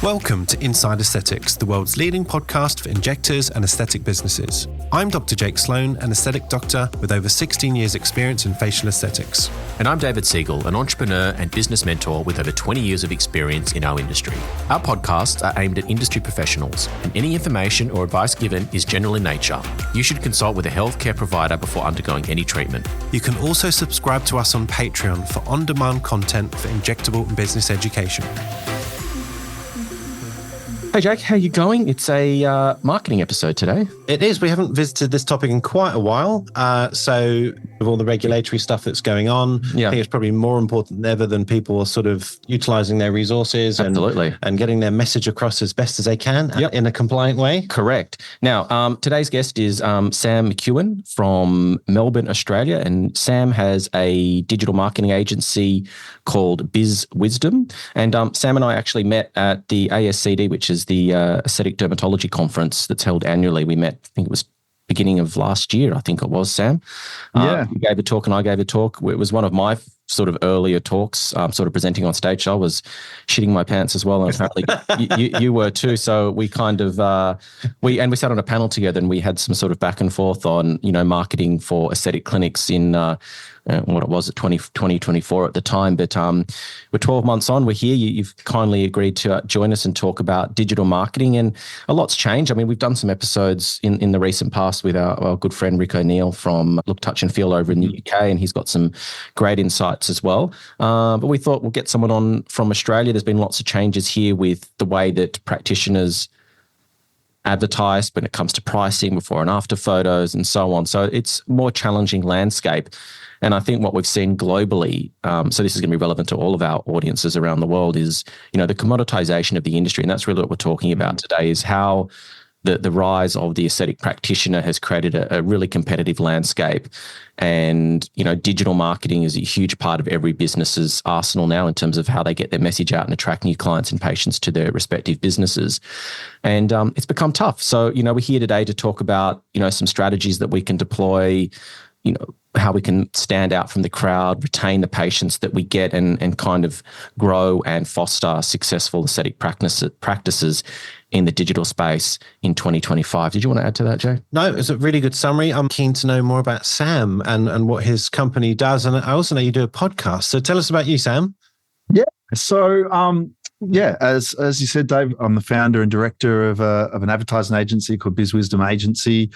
Welcome to Inside Aesthetics, the world's leading podcast for injectors and aesthetic businesses. I'm Dr. Jake Sloan, an aesthetic doctor with over 16 years experience in facial aesthetics. And I'm David Siegel, an entrepreneur and business mentor with over 20 years of experience in our industry. Our podcasts are aimed at industry professionals, and any information or advice given is general in nature. You should consult with a healthcare provider before undergoing any treatment. You can also subscribe to us on Patreon for on-demand content for injectable and business education. Hey Jake, how you going? It's a marketing episode today. It is. We haven't visited this topic in quite a while. So with all the regulatory stuff that's going on, I think it's probably more important than ever than people are sort of utilising their resources and getting their message across as best as they can in a compliant way. Correct. Now, today's guest is Sam McEwin from Melbourne, Australia. And Sam has a digital marketing agency called BizWisdom. And Sam and I actually met at the ASCD, which is the aesthetic dermatology conference that's held annually. We met, I think it was beginning of last year, I think it was, Sam. You gave a talk and I gave a talk. It was one of my sort of earlier talks, sort of presenting on stage. I was shitting my pants as well, and apparently you were too. So we kind of we sat on a panel together, and we had some sort of back and forth on marketing for aesthetic clinics in what it was at 2024 at the time. But we're 12 months on. We're here. You've kindly agreed to join us and talk about digital marketing, and a lot's changed. I mean, we've done some episodes in the recent past with our good friend Rick O'Neill from Look, Touch and Feel over in the UK, and he's got some great insights as well. But we thought we'll get someone on from Australia. There's been lots of changes here with the way that practitioners advertise when it comes to pricing, before and after photos and so on. So it's a more challenging landscape. And I think what we've seen globally, so this is going to be relevant to all of our audiences around the world, is, the commoditization of the industry. And that's really what we're talking about today, is how the rise of the aesthetic practitioner has created a really competitive landscape. And, digital marketing is a huge part of every business's arsenal now in terms of how they get their message out and attract new clients and patients to their respective businesses. And it's become tough. So, we're here today to talk about, some strategies that we can deploy, how we can stand out from the crowd, retain the patients that we get, and kind of grow and foster successful aesthetic practices in the digital space in 2025. Did you want to add to that, Jay? No, it's a really good summary. I'm keen to know more about Sam and what his company does. And I also know you do a podcast. So tell us about you, Sam. Yeah. So, as you said, Dave, I'm the founder and director of an advertising agency called BizWisdom Agency.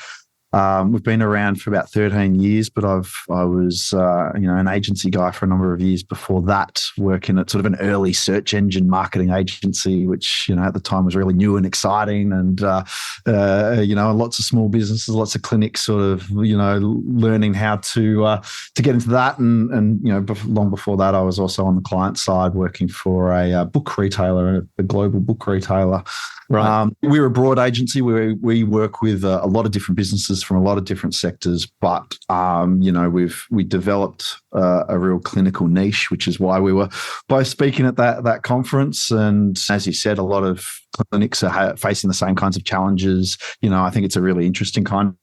We've been around for about 13 years, but I was an agency guy for a number of years before that, working at sort of an early search engine marketing agency, which at the time was really new and exciting, and lots of small businesses, lots of clinics, sort of learning how to get into that, and long before that, I was also on the client side working for a book retailer, a global book retailer. Right. We're a broad agency where we work with a lot of different businesses from a lot of different sectors, but we developed a real clinical niche, which is why we were both speaking at that conference. And as you said, a lot of clinics are facing the same kinds of challenges. I think it's a really interesting kind of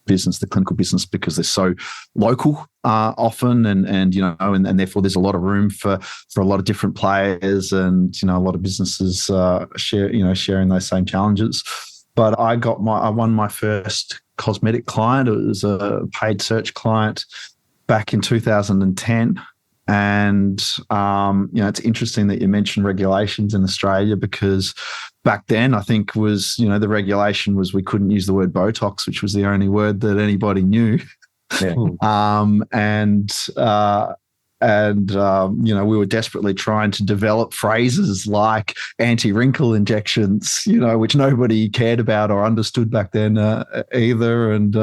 business, the clinical business, because they're so local often, and therefore there's a lot of room for a lot of different players, and a lot of businesses sharing those same challenges. But I won my first cosmetic client. It was a paid search client back in 2010. And, it's interesting that you mentioned regulations in Australia, because back then I think was, the regulation was we couldn't use the word Botox, which was the only word that anybody knew. Yeah. We were desperately trying to develop phrases like anti-wrinkle injections, which nobody cared about or understood back then either. And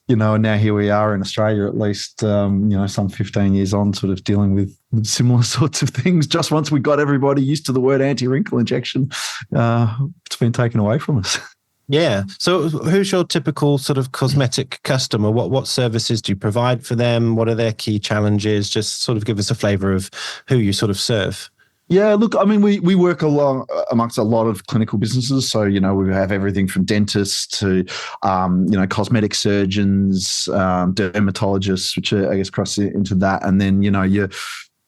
now here we are in Australia, at least, some 15 years on, sort of dealing with similar sorts of things. Just once we got everybody used to the word anti-wrinkle injection, it's been taken away from us. Yeah. So who's your typical sort of cosmetic customer? What services do you provide for them? What are their key challenges? Just sort of give us a flavour of who you sort of serve. Yeah, look, I mean, we work along amongst a lot of clinical businesses. So, we have everything from dentists to, cosmetic surgeons, dermatologists, which I guess cross into that. And then, your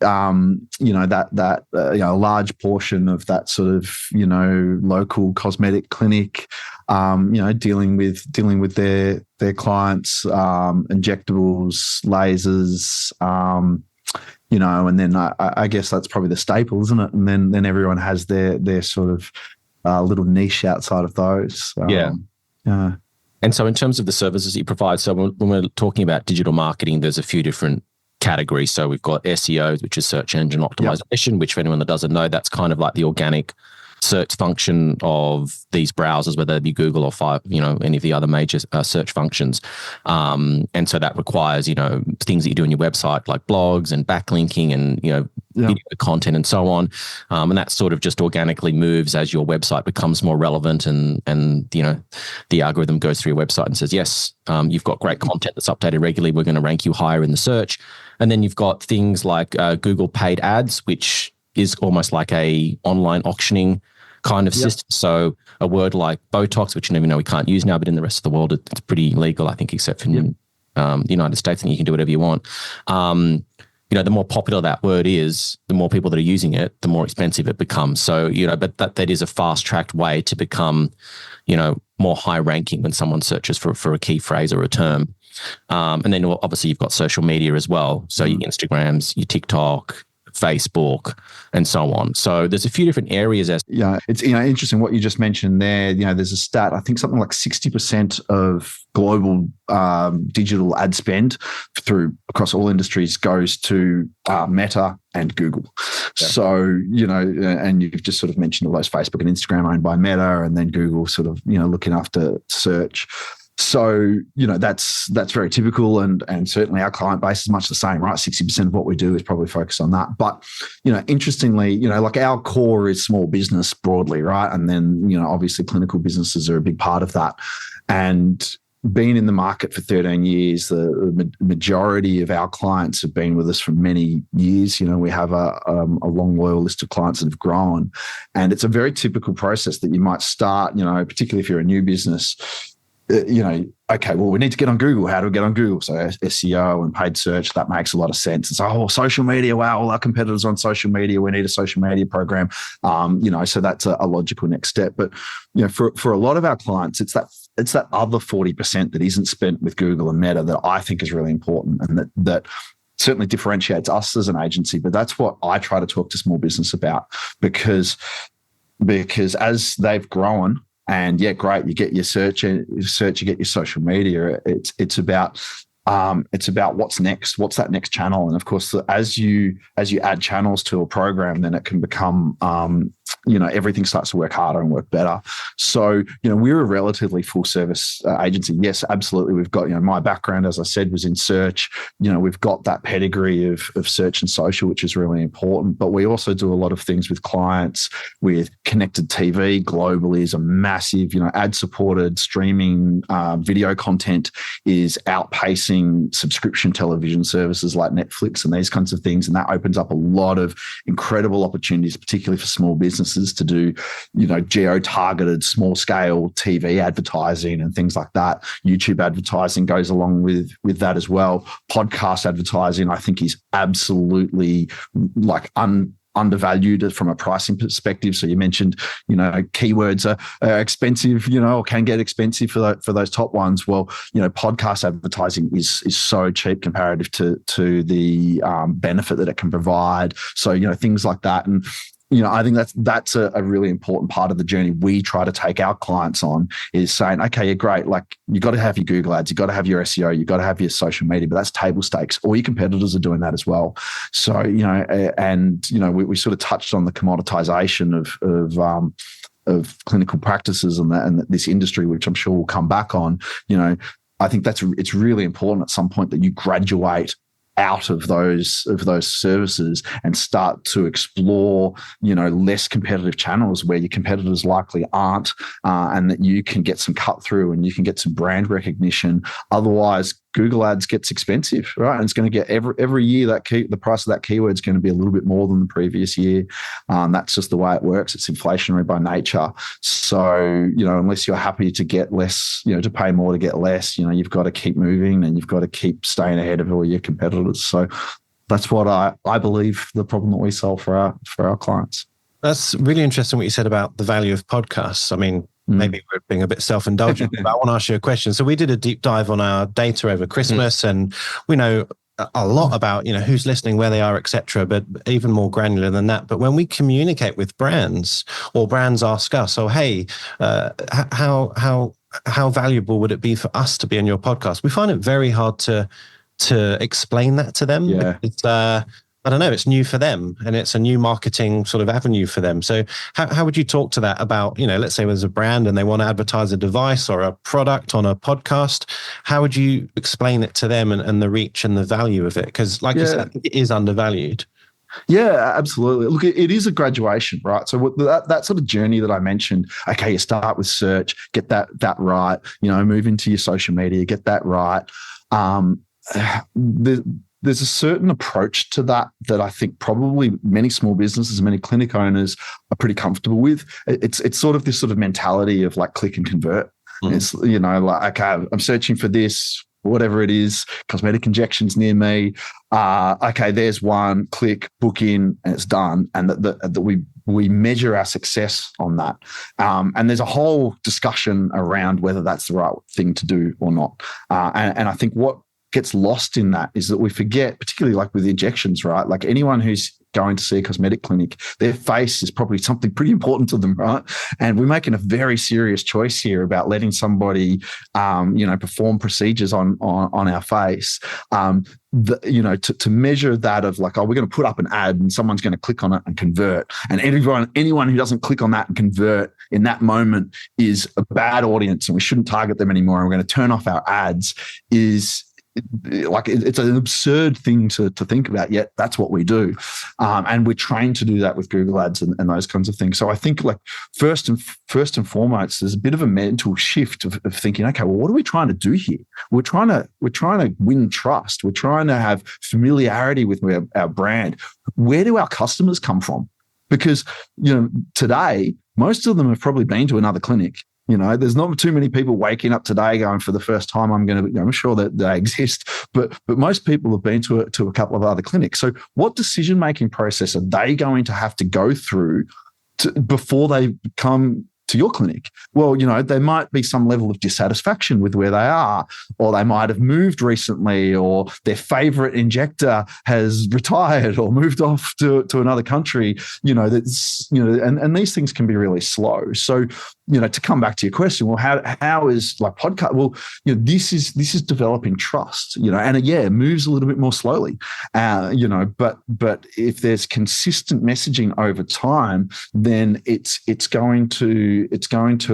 a large portion of that sort of, local cosmetic clinic, dealing with their clients, injectables, lasers, and then I guess that's probably the staple, isn't it? And then everyone has their sort of little niche outside of those. Yeah. And so in terms of the services that you provide, so when we're talking about digital marketing, there's a few different categories. So we've got SEO, which is search engine optimization, which for anyone that doesn't know, that's kind of like the organic search function of these browsers, whether it be Google or any of the other major search functions. And so that requires, things that you do on your website, like blogs and backlinking and, video content and so on. And that sort of just organically moves as your website becomes more relevant and the algorithm goes through your website and says, yes, you've got great content that's updated regularly. We're going to rank you higher in the search. And then you've got things like Google paid ads, which is almost like a online auctioning kind of system. So a word like Botox, which we can't use now, but in the rest of the world, it's pretty legal, I think, except in the United States, and you can do whatever you want. The more popular that word is, the more people that are using it, the more expensive it becomes. So, but that is a fast-tracked way to become, more high ranking when someone searches for a key phrase or a term. And then obviously you've got social media as well. So your Instagrams, your TikTok, Facebook, and so on. So there's a few different areas. It's interesting what you just mentioned there. There's a stat, I think something like 60% of global digital ad spend across all industries goes to Meta and Google. Yeah. So, and you've just sort of mentioned all those, Facebook and Instagram owned by Meta, and then Google sort of, looking after search. So, that's very typical, and certainly our client base is much the same, right? 60% of what we do is probably focused on that. But, interestingly, like our core is small business broadly, right? And then, obviously clinical businesses are a big part of that. And being in the market for 13 years, the majority of our clients have been with us for many years. We have a long, loyal list of clients that have grown. And it's a very typical process that you might start, particularly if you're a new business. Okay, well, we need to get on Google. How do we get on Google? So SEO and paid search, that makes a lot of sense. It's, social media. Wow, all our competitors are on social media. We need a social media program. So that's a logical next step. But, for a lot of our clients, it's that other 40% that isn't spent with Google and Meta that I think is really important, and that certainly differentiates us as an agency. But that's what I try to talk to small business about, because as they've grown, and great, you get your search, you get your social media. It's about what's next. What's that next channel? And of course, as you add channels to a program, then it can become everything starts to work harder and work better. So we're a relatively full service agency. Yes, absolutely. We've got my background, as I said, was in search. We've got that pedigree of search and social, which is really important. But we also do a lot of things with clients. With connected TV globally is a massive, ad supported streaming video content is outpacing subscription television services like Netflix and these kinds of things. And that opens up a lot of incredible opportunities, particularly for small businesses, to do, geo-targeted small-scale TV advertising and things like that. YouTube advertising goes along with that as well. Podcast advertising, I think, is absolutely undervalued from a pricing perspective. So you mentioned, keywords are expensive, or can get expensive for those top ones. Well, podcast advertising is so cheap comparative to the benefit that it can provide. So, things like that. And I think that's a really important part of the journey we try to take our clients on, is saying, okay, you're great. Like, you got to have your Google ads, you got to have your SEO, you got to have your social media, but that's table stakes. All your competitors are doing that as well. So, we sort of touched on the commoditization of clinical practices and this industry, which I'm sure we'll come back on. I think it's really important at some point that you graduate out of those services and start to explore, less competitive channels where your competitors likely aren't, and that you can get some cut through and you can get some brand recognition. Otherwise, Google ads gets expensive, right? And it's going to get every year the price of that keyword is going to be a little bit more than the previous year. That's just the way it works. It's inflationary by nature. So, unless you're happy to get less, to pay more to get less, you've got to keep moving and you've got to keep staying ahead of all your competitors. So that's what I believe the problem that we solve for our clients. That's really interesting what you said about the value of podcasts. I mean, maybe we're being a bit self-indulgent, but I want to ask you a question. So we did a deep dive on our data over Christmas, and we know a lot about, who's listening, where they are, etc., but even more granular than that. But when we communicate with brands, or brands ask us, "Oh, hey, how valuable would it be for us to be on your podcast?" We find it very hard to explain that to them. Yeah. It's I don't know, it's new for them, and it's a new marketing sort of avenue for them. So how would you talk to that about, let's say there's a brand and they want to advertise a device or a product on a podcast? How would you explain it to them and the reach and the value of it? Because like you said, it is undervalued. Yeah, absolutely. Look, it is a graduation, right? So that sort of journey that I mentioned, okay, you start with search, get that right, move into your social media, get that right. There's a certain approach to that I think probably many small businesses, many clinic owners are pretty comfortable with. It's sort of this sort of mentality of like click and convert. It's, like, okay, I'm searching for this, whatever it is, cosmetic injections near me. Okay, there's one, click, book in, and it's done. And that we measure our success on that. And there's a whole discussion around whether that's the right thing to do or not. And I think what gets lost in that is that we forget, particularly like with injections, right? Like anyone who's going to see a cosmetic clinic, their face is probably something pretty important to them, right? And we're making a very serious choice here about letting somebody, perform procedures on our face. To measure that of like, we're going to put up an ad and someone's going to click on it and convert. And anyone who doesn't click on that and convert in that moment is a bad audience, and we shouldn't target them anymore. And we're going to turn off our ads is like, it's an absurd thing to think about, yet that's what we do. And we're trained to do that with Google Ads and those kinds of things. So I think like first and foremost, there's a bit of a mental shift of thinking, okay, well, what are we trying to do here? We're trying to win trust. We're trying to have familiarity with our brand. Where do our customers come from? Because, today, most of them have probably been to another clinic. There's not too many people waking up today going, for the first time, I'm sure that they exist, but most people have been to a couple of other clinics. So what decision-making process are they going to have to go through before they come to your clinic? Well, there might be some level of dissatisfaction with where they are, or they might have moved recently, or their favorite injector has retired or moved off to another country, and these things can be really slow. So, to come back to your question, well, how is like podcast? Well, this is developing trust, and it moves a little bit more slowly, but if there's consistent messaging over time, then it's going to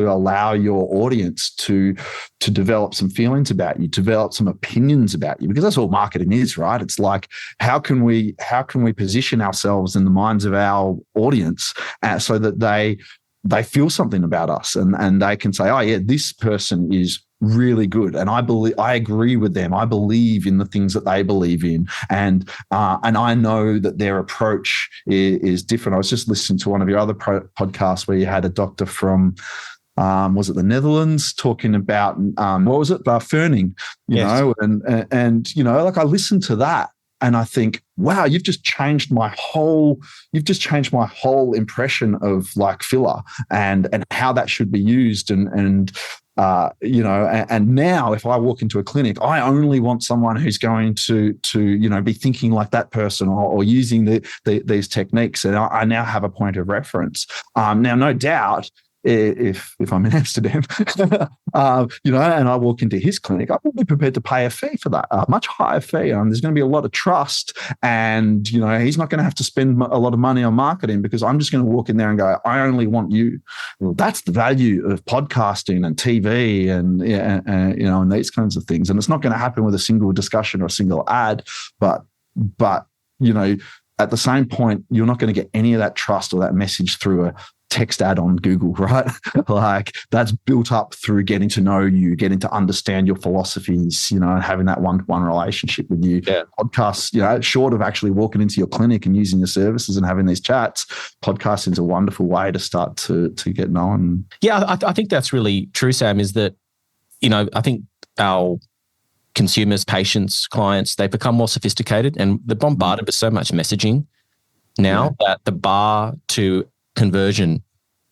allow your audience to develop some feelings about you, develop some opinions about you, because that's all marketing is, right? It's like, how can we position ourselves in the minds of our audience so that they feel something about us, and they can say, oh yeah, this person is really good, and I agree with them. I believe in the things that they believe in, and I know that their approach is different. I was just listening to one of your other podcasts where you had a doctor from, was it the Netherlands, talking about what was it, ferning, and like I listened to that. And I think, wow, you've just changed my whole impression of like filler and how that should be used. And now if I walk into a clinic, I only want someone who's going to be thinking like that person or using these techniques. And I now have a point of reference. Now, no doubt, if I'm in Amsterdam, and I walk into his clinic, I will be prepared to pay a fee for that, a much higher fee. There's going to be a lot of trust, and he's not going to have to spend a lot of money on marketing, because I'm just going to walk in there and go, I only want you. Well, that's the value of podcasting and TV and these kinds of things. And it's not going to happen with a single discussion or a single ad, but at the same point, you're not going to get any of that trust or that message through a text ad on Google, right? Like, that's built up through getting to know you, getting to understand your philosophies, and having that one-to-one relationship with you. Yeah. Podcasts, short of actually walking into your clinic and using your services and having these chats, podcasting is a wonderful way to start to get known. Yeah, I think that's really true, Sam, is that, I think our consumers, patients, clients, they become more sophisticated and they're bombarded with so much messaging now that the bar to conversion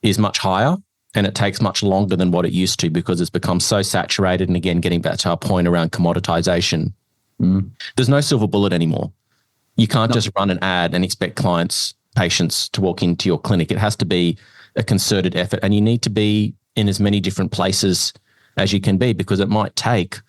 is much higher and it takes much longer than what it used to because it's become so saturated. And again, getting back to our point around commoditization, there's no silver bullet anymore. You can't just run an ad and expect clients, patients to walk into your clinic. It has to be a concerted effort and you need to be in as many different places as you can be because it might take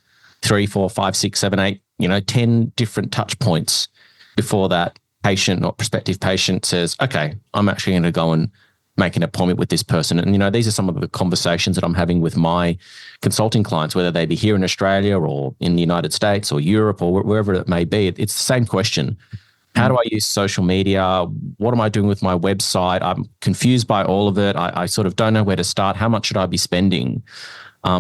3, 4, 5, 6, 7, 8, 10 different touch points before that patient or prospective patient says, okay, I'm actually going to go and make an appointment with this person. And, these are some of the conversations that I'm having with my consulting clients, whether they be here in Australia or in the United States or Europe or wherever it may be. It's the same question. How do I use social media? What am I doing with my website? I'm confused by all of it. I sort of don't know where to start. How much should I be spending?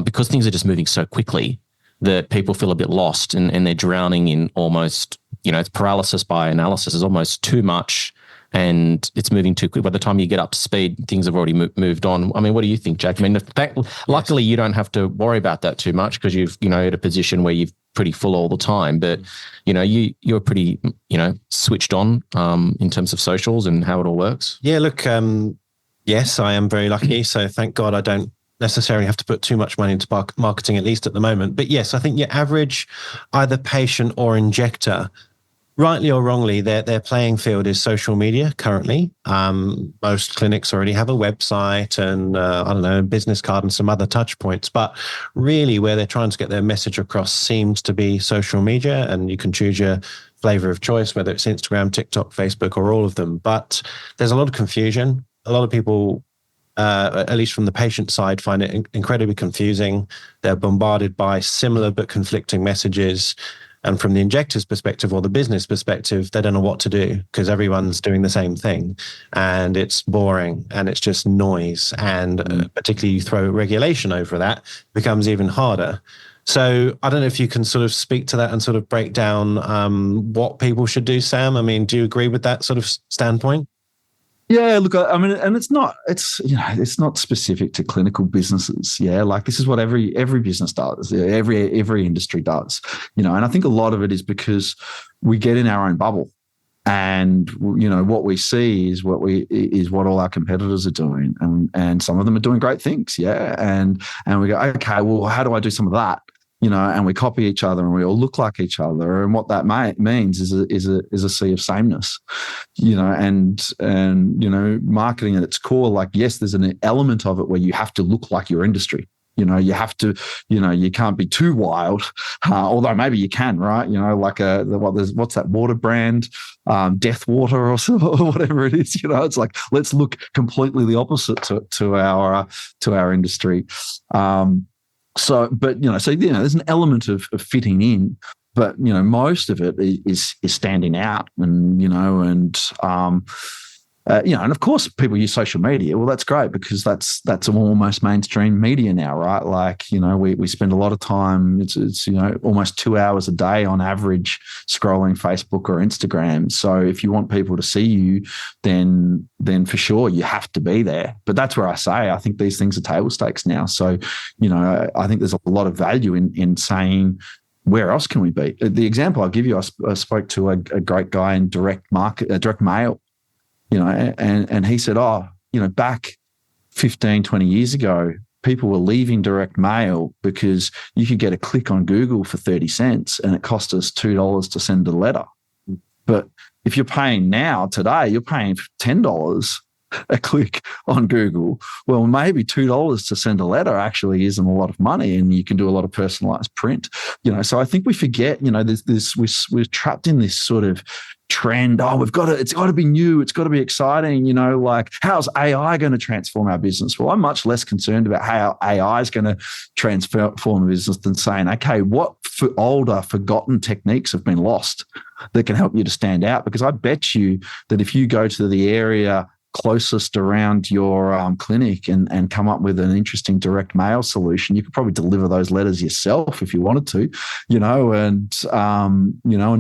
Because things are just moving so quickly that people feel a bit lost and they're drowning in almost, it's paralysis by analysis. It's almost too much and it's moving too quick. By the time you get up to speed, things have already moved on. I mean, what do you think, Jack? I mean, luckily you don't have to worry about that too much because you've, at a position where you've pretty full all the time, but you're pretty, switched on in terms of socials and how it all works. Yeah, look, yes, I am very lucky. So thank God I don't necessarily have to put too much money into marketing, at least at the moment. But yes, I think your average either patient or injector, rightly or wrongly, their playing field is social media currently. Most clinics already have a website and, a business card and some other touch points. But really where they're trying to get their message across seems to be social media, and you can choose your flavor of choice, whether it's Instagram, TikTok, Facebook, or all of them. But there's a lot of confusion. A lot of people, at least from the patient side, find it incredibly confusing. They're bombarded by similar but conflicting messages. And from the injector's perspective or the business perspective, they don't know what to do because everyone's doing the same thing and it's boring and it's just noise. And particularly you throw regulation over that, it becomes even harder. So I don't know if you can sort of speak to that and sort of break down what people should do, Sam. I mean, do you agree with that sort of standpoint? Yeah, look, I mean, and it's not specific to clinical businesses. Yeah, like this is what every business does, every industry does. And I think a lot of it is because we get in our own bubble, and what we see is what all our competitors are doing, and some of them are doing great things. Yeah, and we go, okay, well, how do I do some of that? And we copy each other and we all look like each other. And what that means is a sea of sameness, and marketing at its core, like, yes, there's an element of it where you have to look like your industry. You have to, you can't be too wild, although maybe you can, right? Like what's that water brand, Death Water or whatever it is. It's like, let's look completely the opposite to our industry. So there's an element of fitting in, but most of it is standing out, and of course people use social media. Well, that's great because that's almost mainstream media now, right? Like we spend a lot of time. It's almost 2 hours a day on average scrolling Facebook or Instagram. So if you want people to see you, then for sure you have to be there. But that's where I think these things are table stakes now. So I think there's a lot of value in saying, where else can we be? The example I'll give you, I spoke to a great guy in direct mail. And he said, back 15, 20 years ago, people were leaving direct mail because you could get a click on Google for 30 cents and it cost us $2 to send a letter. But if you're paying now, today, you're paying $10 a click on Google. Well, maybe $2 to send a letter actually isn't a lot of money, and you can do a lot of personalized print. So I think we forget, we're trapped in this sort of trend. It's got to be new. It's got to be exciting. Like, how's AI going to transform our business? Well, I'm much less concerned about how AI is going to transform a business than saying, okay, what older forgotten techniques have been lost that can help you to stand out? Because I bet you that if you go to the area closest around your clinic and come up with an interesting direct mail solution, you could probably deliver those letters yourself if you wanted to, and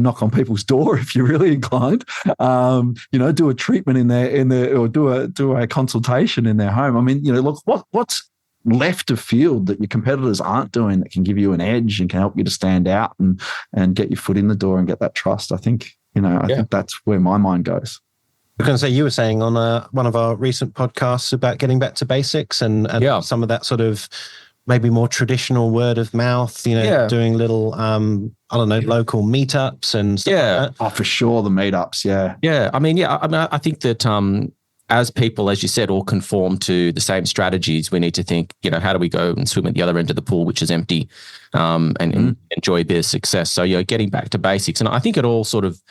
knock on people's door if you're really inclined, do a treatment in their or do a consultation in their home. I mean, look, what's left of field that your competitors aren't doing that can give you an edge and can help you to stand out and get your foot in the door and get that trust. I think, I think that's where my mind goes. I was going to say, you were saying on one of our recent podcasts about getting back to basics and some of that sort of maybe more traditional word of mouth, doing little, local meetups and stuff like that. Oh, for sure, the meetups, yeah. Yeah, I think that as people, as you said, all conform to the same strategies, we need to think, how do we go and swim at the other end of the pool, which is empty, and enjoy a bit of success. So, getting back to basics. And I think it all sort of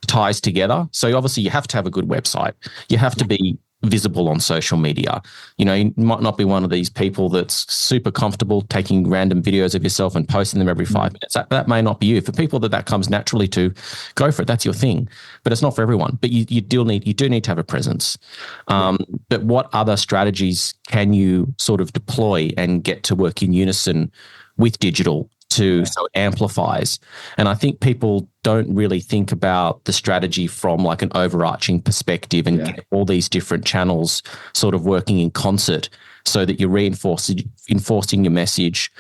ties together. So obviously you have to have a good website. You have to be visible on social media. You might not be one of these people that's super comfortable taking random videos of yourself and posting them every 5 minutes. That may not be you. For people that comes naturally to, go for it. That's your thing. But it's not for everyone. But you do need to have a presence. But what other strategies can you sort of deploy and get to work in unison with digital so it amplifies? And I think people don't really think about the strategy from like an overarching perspective and get all these different channels sort of working in concert so that you're enforcing your message,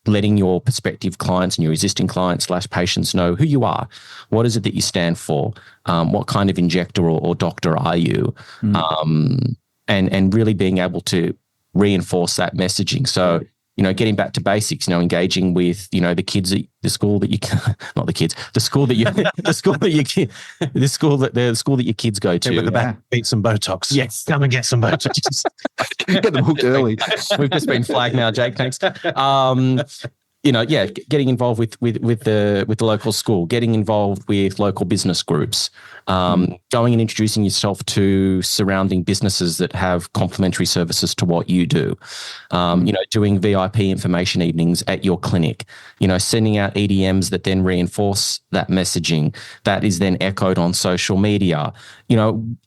letting your prospective clients and your existing clients / patients know who you are. What is it that you stand for? What kind of injector or doctor are you? And really being able to reinforce that messaging. So, getting back to basics, engaging with, the kids at the school that you, not the kids, the school that your kids go to. With the back, beat some Botox. Yes. Come and get some Botox. Get them hooked early. We've just been flagged now, Jake. Thanks. Getting involved with the local school, getting involved with local business groups, going and introducing yourself to surrounding businesses that have complementary services to what you do, doing VIP information evenings at your clinic, sending out EDMs that then reinforce that messaging that is then echoed on social media,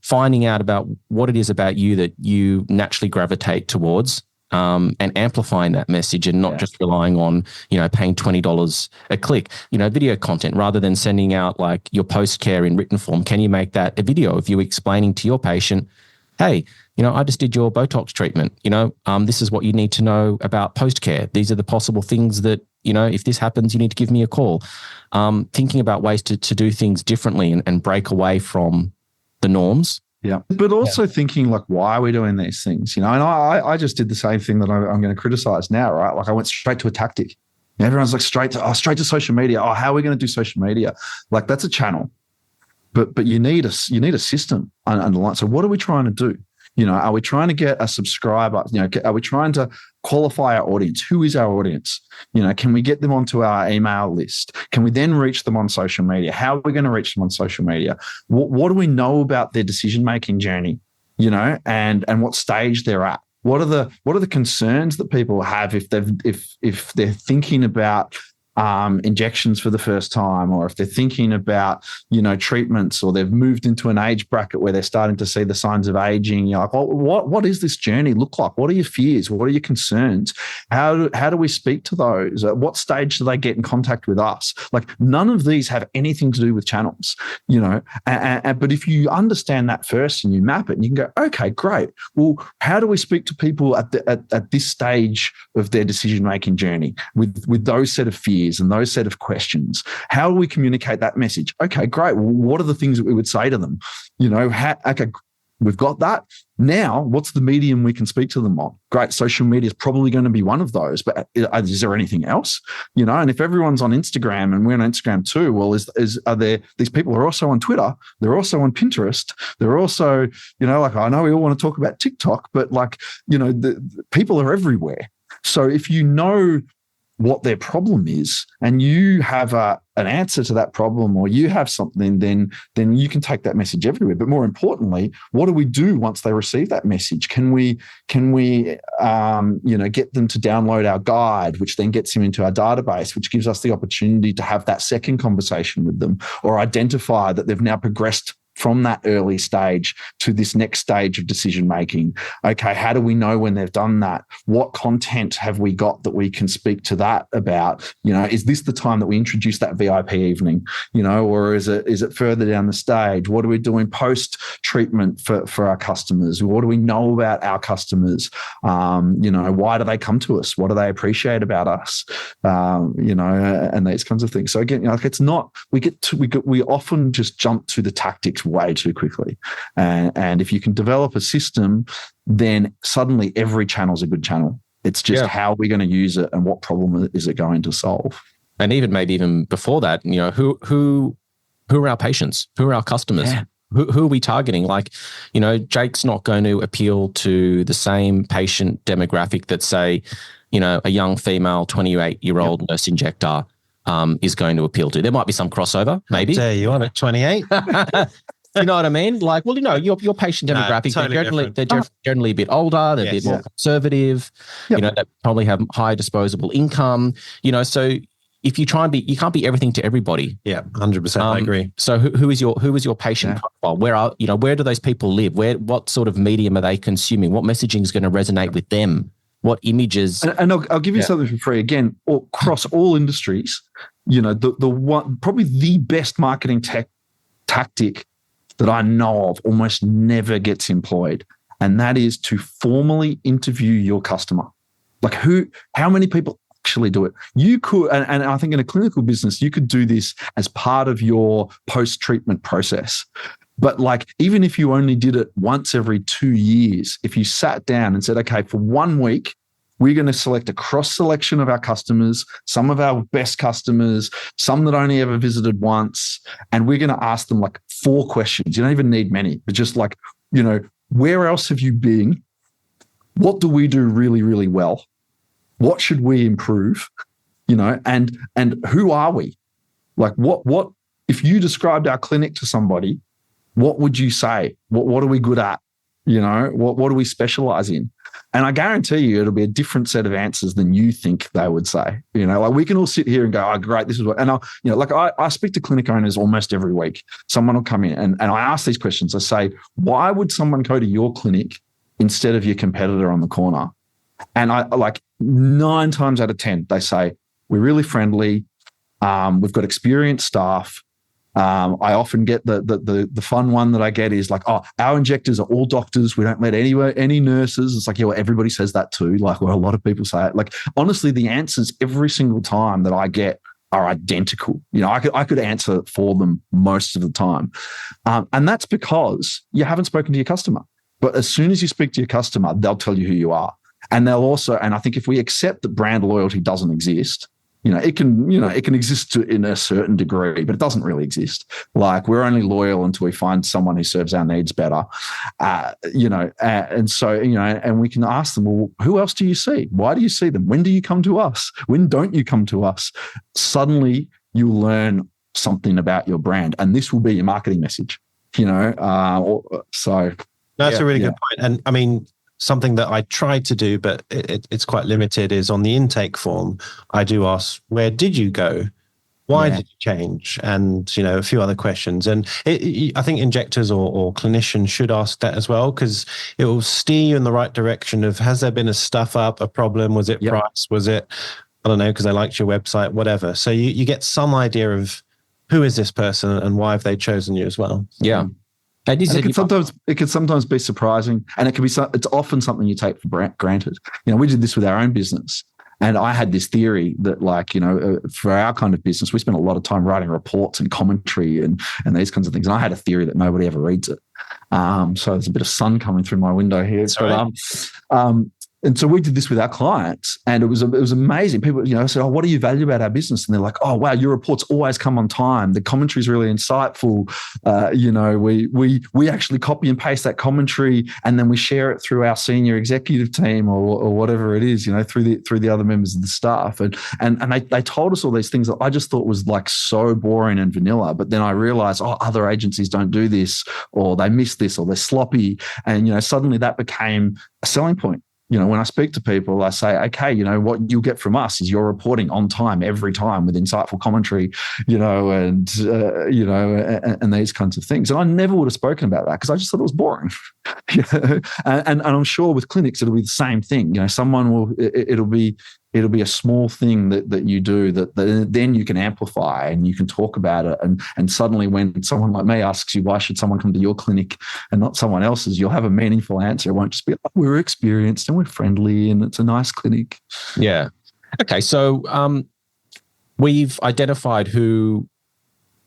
finding out about what it is about you that you naturally gravitate towards. And amplifying that message and not just relying on, paying $20 a click, video content rather than sending out like your post care in written form. Can you make that a video of you explaining to your patient, hey, I just did your Botox treatment. This is what you need to know about post care. These are the possible things that, if this happens, you need to give me a call. Thinking about ways to do things differently and break away from the norms. Yeah. But also thinking like, why are we doing these things? And I just did the same thing that I'm going to criticize now, right? Like I went straight to a tactic. Everyone's like straight to social media. Oh, how are we going to do social media? Like that's a channel, but you need a system underlying. So what are we trying to do? Are we trying to get a subscriber? Are we trying to qualify our audience? Who is our audience? Can we get them onto our email list? Can we then reach them on social media? How are we going to reach them on social media? What do we know about their decision-making journey? And what stage they're at? What are the concerns that people have if they're thinking about injections for the first time, or if they're thinking about, treatments, or they've moved into an age bracket where they're starting to see the signs of aging. You're like, what is this journey look like? What are your fears? What are your concerns? How do we speak to those? At what stage do they get in contact with us? Like none of these have anything to do with channels, but if you understand that first and you map it and you can go, okay, great. Well, how do we speak to people at this stage of their decision-making journey with those set of fears and those set of questions? How do we communicate that message? Okay, great. Well, what are the things that we would say to them? Okay, we've got that. Now, what's the medium we can speak to them on? Great. Social media is probably going to be one of those, but is there anything else? And if everyone's on Instagram and we're on Instagram too, well, are there these people are also on Twitter? They're also on Pinterest. They're also, like I know we all want to talk about TikTok, but the people are everywhere. So if you know what their problem is and you have an answer to that problem, or you have something, then you can take that message everywhere. But more importantly, what do we do once they receive that message? Can we get them to download our guide, which then gets them into our database, which gives us the opportunity to have that second conversation with them, or identify that they've now progressed from that early stage to this next stage of decision making. Okay, how do we know when they've done that? What content have we got that we can speak to that about? Is this the time that we introduce that VIP evening? Or is it further down the stage? What are we doing post treatment for our customers? What do we know about our customers? Why do they come to us? What do they appreciate about us? And these kinds of things. So again, it's not, we often just jump to the tactics way too quickly. And if you can develop a system, then suddenly every channel is a good channel. It's just how we're going to use it and what problem is it going to solve. And even before that, who are our patients? Who are our customers? Yeah. Who are we targeting? Jake's not going to appeal to the same patient demographic that, say, a young female 28-year-old nurse injector is going to appeal to. There might be some crossover, maybe. How dare you on at 28? You know what I mean? Your patient demographic, totally they're generally a bit older, they're a bit more conservative, they probably have high disposable income, so if you try and you can't be everything to everybody. Yeah, 100%. I agree. So who is your patient profile? Where do those people live? What sort of medium are they consuming? What messaging is going to resonate with them? What images? And I'll give you something for free. Again, across all industries, the one, probably the best marketing tactic that I know of almost never gets employed. And that is to formally interview your customer. How many people actually do it? You could, and I think in a clinical business, you could do this as part of your post-treatment process. But even if you only did it once every 2 years, if you sat down and said, okay, for 1 week, we're going to select a cross-selection of our customers, some of our best customers, some that only ever visited once, and we're going to ask them 4 questions. You don't even need many, but just where else have you been? What do we do really, really well? What should we improve? And who are we? What if you described our clinic to somebody, what would you say? What are we good at? What do we specialize in? And I guarantee you it'll be a different set of answers than you think they would say. We can all sit here and go, oh, great, this is what, and I speak to clinic owners almost every week. Someone will come in and I ask these questions. I say, why would someone go to your clinic instead of your competitor on the corner? And I 9 times out of 10, they say, we're really friendly. We've got experienced staff. I often get the fun one that I get is our injectors are all doctors. We don't let any nurses. It's everybody says that too. A lot of people say it. Honestly, the answers every single time that I get are identical. I could answer for them most of the time. And that's because you haven't spoken to your customer. But as soon as you speak to your customer, they'll tell you who you are. And they'll also, and I think if we accept that brand loyalty doesn't exist, it can exist in a certain degree, but it doesn't really exist. We're only loyal until we find someone who serves our needs better, and so, and we can ask them, well, who else do you see? Why do you see them? When do you come to us? When don't you come to us? Suddenly you learn something about your brand, and this will be your marketing message, so. That's a really good point. And I mean, something that I tried to do, but it's quite limited, is on the intake form, I do ask, where did you go? Why did you change? And, a few other questions. And I think injectors or clinicians should ask that as well, because it will steer you in the right direction of, has there been a stuff up, a problem? Was it price? Was it, I don't know, because they liked your website, whatever. So you get some idea of who is this person and why have they chosen you as well. Yeah. And it can sometimes be surprising, and it's often something you take for granted. We did this with our own business, and I had this theory that, for our kind of business, we spend a lot of time writing reports and commentary and these kinds of things. And I had a theory that nobody ever reads it. So there's a bit of sun coming through my window here. And so we did this with our clients, and it was amazing. People, said, "Oh, what do you value about our business?" And they're like, "Oh, wow, your reports always come on time. The commentary is really insightful. We actually copy and paste that commentary, and then we share it through our senior executive team or whatever it is, through the other members of the staff." And they told us all these things that I just thought was so boring and vanilla. But then I realized, other agencies don't do this, or they miss this, or they're sloppy, and suddenly that became a selling point. when I speak to people, I say, okay, what you'll get from us is your reporting on time every time with insightful commentary, and these kinds of things. And I never would have spoken about that because I just thought it was boring. And I'm sure with clinics it'll be the same thing. It'll be a small thing that you do that then you can amplify and you can talk about it. And suddenly when someone like me asks you, why should someone come to your clinic and not someone else's, you'll have a meaningful answer. It won't just be, we're experienced and we're friendly and it's a nice clinic. Yeah. Okay. So we've identified who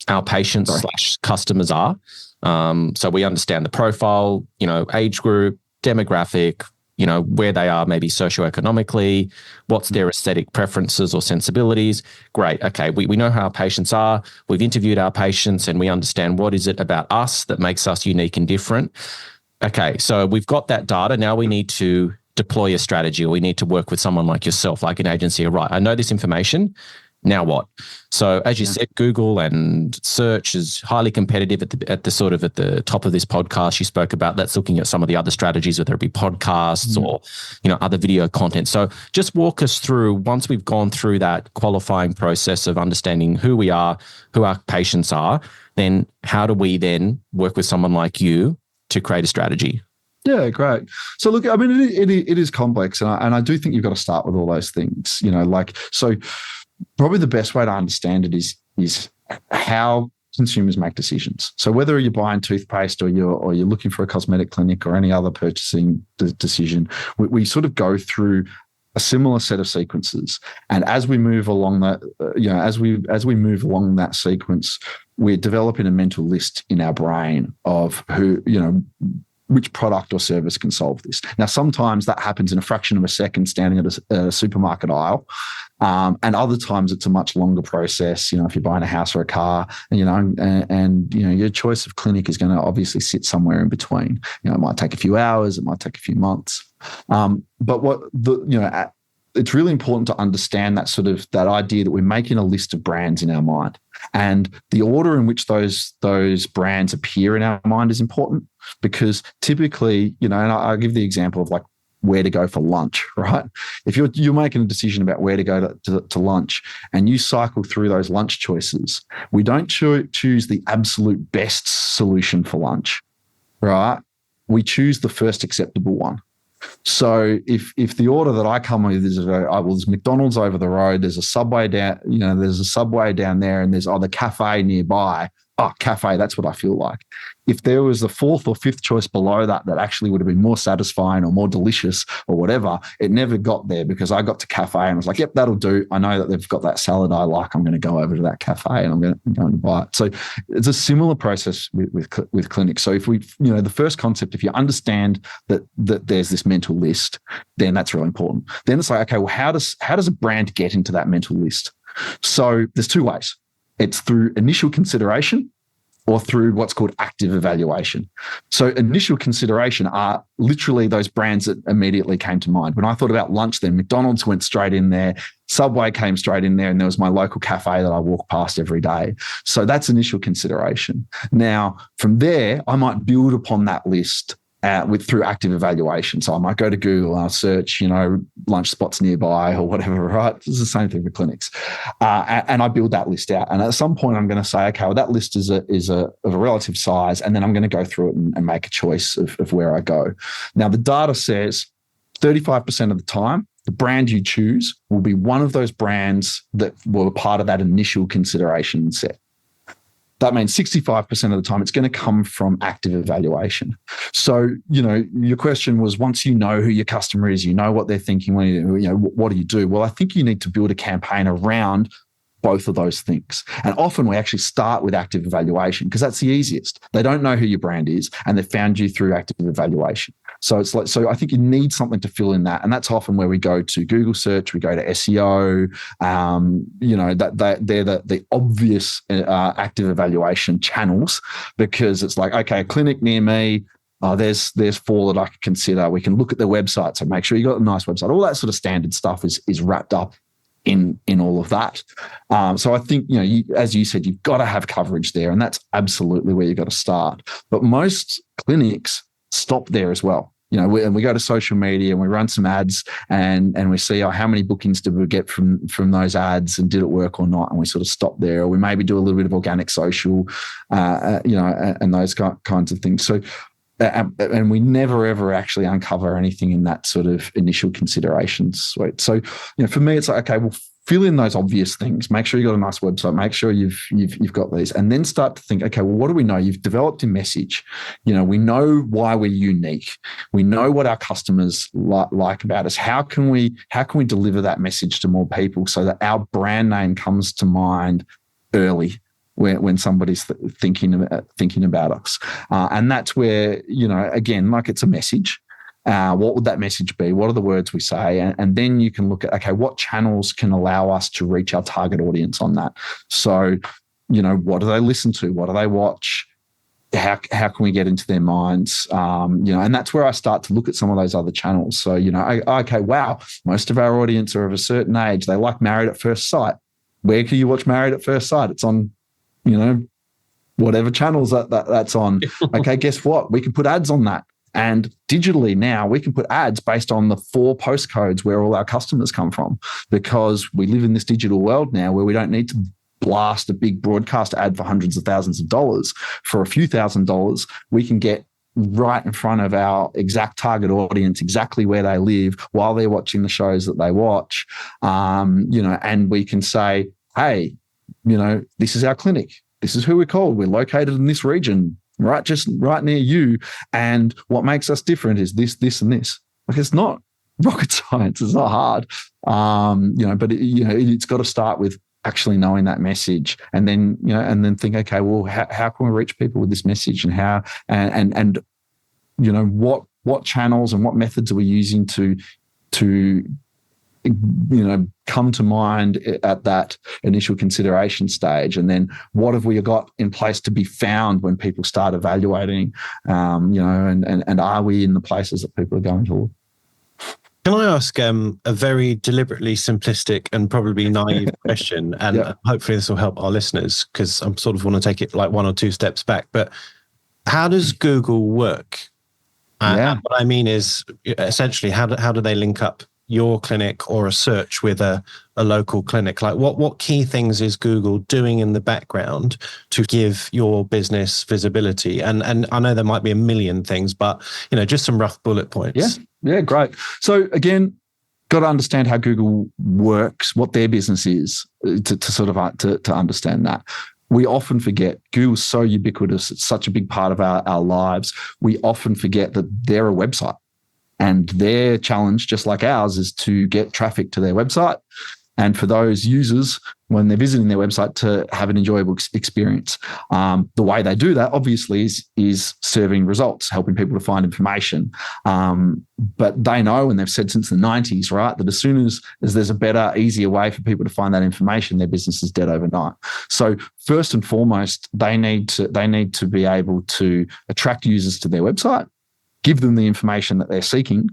our patients / customers are. So we understand the profile, age group, demographic, where they are maybe socioeconomically, what's their aesthetic preferences or sensibilities. Great. Okay. We know how our patients are. We've interviewed our patients and we understand what is it about us that makes us unique and different. Okay. So we've got that data. Now we need to deploy a strategy, or we need to work with someone like yourself, like an agency. Right. I know this information. Now what? So as you said, Google and search is highly competitive at the top of this podcast. You spoke about that's looking at some of the other strategies, whether it be podcasts or, other video content. So just walk us through, once we've gone through that qualifying process of understanding who we are, who our patients are, then how do we then work with someone like you to create a strategy? Yeah, great. So look, I mean, it is complex, and I do think you've got to start with all those things, so probably the best way to understand it is how consumers make decisions. So whether you're buying toothpaste or you're looking for a cosmetic clinic or any other purchasing decision, we sort of go through a similar set of sequences. And as we move along that, as we move along that sequence, we're developing a mental list in our brain of who, which product or service can solve this. Now, sometimes that happens in a fraction of a second standing at a supermarket aisle. And other times it's a much longer process, if you're buying a house or a car, and your choice of clinic is going to obviously sit somewhere in between. It might take a few hours, it might take a few months. But it's really important to understand that idea that we're making a list of brands in our mind. And the order in which those brands appear in our mind is important, because typically, and I'll give the example of like where to go for lunch, right? If you're making a decision about where to go to lunch and you cycle through those lunch choices, we don't choose the absolute best solution for lunch, right? We choose the first acceptable one. So if the order that I come with is there's McDonald's over the road, there's a Subway down, there's a Subway down there, and there's the cafe nearby. Cafe, that's what I feel like. If there was a fourth or fifth choice below that actually would have been more satisfying or more delicious or whatever, it never got there because I got to cafe and I was like, yep, that'll do. I know that they've got that salad I like. I'm going to go over to that cafe and I'm going to go and buy it. So it's a similar process with clinics. So if we, the first concept, if you understand that there's this mental list, then that's really important. Then it's like, okay, well, how does a brand get into that mental list? So there's two ways. It's through initial consideration or through what's called active evaluation. So initial consideration are literally those brands that immediately came to mind. When I thought about lunch, then McDonald's went straight in there, Subway came straight in there, and there was my local cafe that I walk past every day. So that's initial consideration. Now, from there, I might build upon that list through active evaluation. So I might go to Google and I'll search, lunch spots nearby or whatever, right? It's the same thing with clinics. And I build that list out. And at some point I'm going to say, okay, well, that list is of a relative size. And then I'm going to go through it and make a choice of where I go. Now, the data says 35% of the time, the brand you choose will be one of those brands that were part of that initial consideration set. That means 65% of the time it's going to come from active evaluation. So, your question was, once you know who your customer is, you know what they're thinking, what do you do? Well, I think you need to build a campaign around both of those things. And often we actually start with active evaluation because that's the easiest. They don't know who your brand is and they've found you through active evaluation. So I think you need something to fill in that. And that's often where we go to Google search, we go to SEO, they're the obvious active evaluation channels, because it's like, okay, a clinic near me, there's 4 that I could consider. We can look at their website. So make sure you got a nice website. All that sort of standard stuff is wrapped up in all of that. So I think, as you said, you've got to have coverage there, and that's absolutely where you've got to start. But most clinics stop there as well. we go to social media and we run some ads and we see how many bookings did we get from those ads and did it work or not, and we sort of stop there. Or we maybe do a little bit of organic social, and those kinds of things. So, and we never ever actually uncover anything in that sort of initial consideration suite. So, for me, it's like, okay, well, fill in those obvious things. Make sure you've got a nice website. Make sure you've got these, and then start to think, okay, well, what do we know? You've developed a message. We know why we're unique. We know what our customers like about us. How can we deliver that message to more people so that our brand name comes to mind early when somebody's thinking about us? And that's where, again, like, it's a message. What would that message be? What are the words we say? And then you can look at, okay, what channels can allow us to reach our target audience on that? So, what do they listen to? What do they watch? How can we get into their minds? And that's where I start to look at some of those other channels. So, okay, wow, most of our audience are of a certain age. They like Married at First Sight. Where can you watch Married at First Sight? It's on, whatever channels that's on. Okay, guess what? We can put ads on that. And digitally now, we can put ads based on the 4 postcodes where all our customers come from, because we live in this digital world now where we don't need to blast a big broadcast ad for hundreds of thousands of dollars. For a few $1,000s, we can get right in front of our exact target audience, exactly where they live, while they're watching the shows that they watch. And we can say, hey, this is our clinic. This is who we're called. We're located in this region, just right near you. And what makes us different is this, this, and this. Like, it's not rocket science. It's not hard. But it's got to start with actually knowing that message, and then think, okay, well, how can we reach people with this message, and how, and what channels and what methods are we using to come to mind at that initial consideration stage, and then what have we got in place to be found when people start evaluating, and are we in the places that people are going to look? Can I ask a very deliberately simplistic and probably naive question, and hopefully this will help our listeners, because I sort of want to take it like 1 or 2 steps back, but how does Google work? And what I mean is, essentially, how do they link up your clinic or a search with a local clinic? Like, what key things is Google doing in the background to give your business visibility? And I know there might be a million things, but just some rough bullet points. Yeah, great. So again, got to understand how Google works, what their business is, to understand that. We often forget Google's so ubiquitous; it's such a big part of our lives. We often forget that they're a website. And their challenge, just like ours, is to get traffic to their website, and for those users, when they're visiting their website, to have an enjoyable experience. The way they do that, obviously, is serving results, helping people to find information. But they know, and they've said since the 90s, right, that as soon as there's a better, easier way for people to find that information, their business is dead overnight. So first and foremost, they need to be able to attract users to their website, give them the information that they're seeking,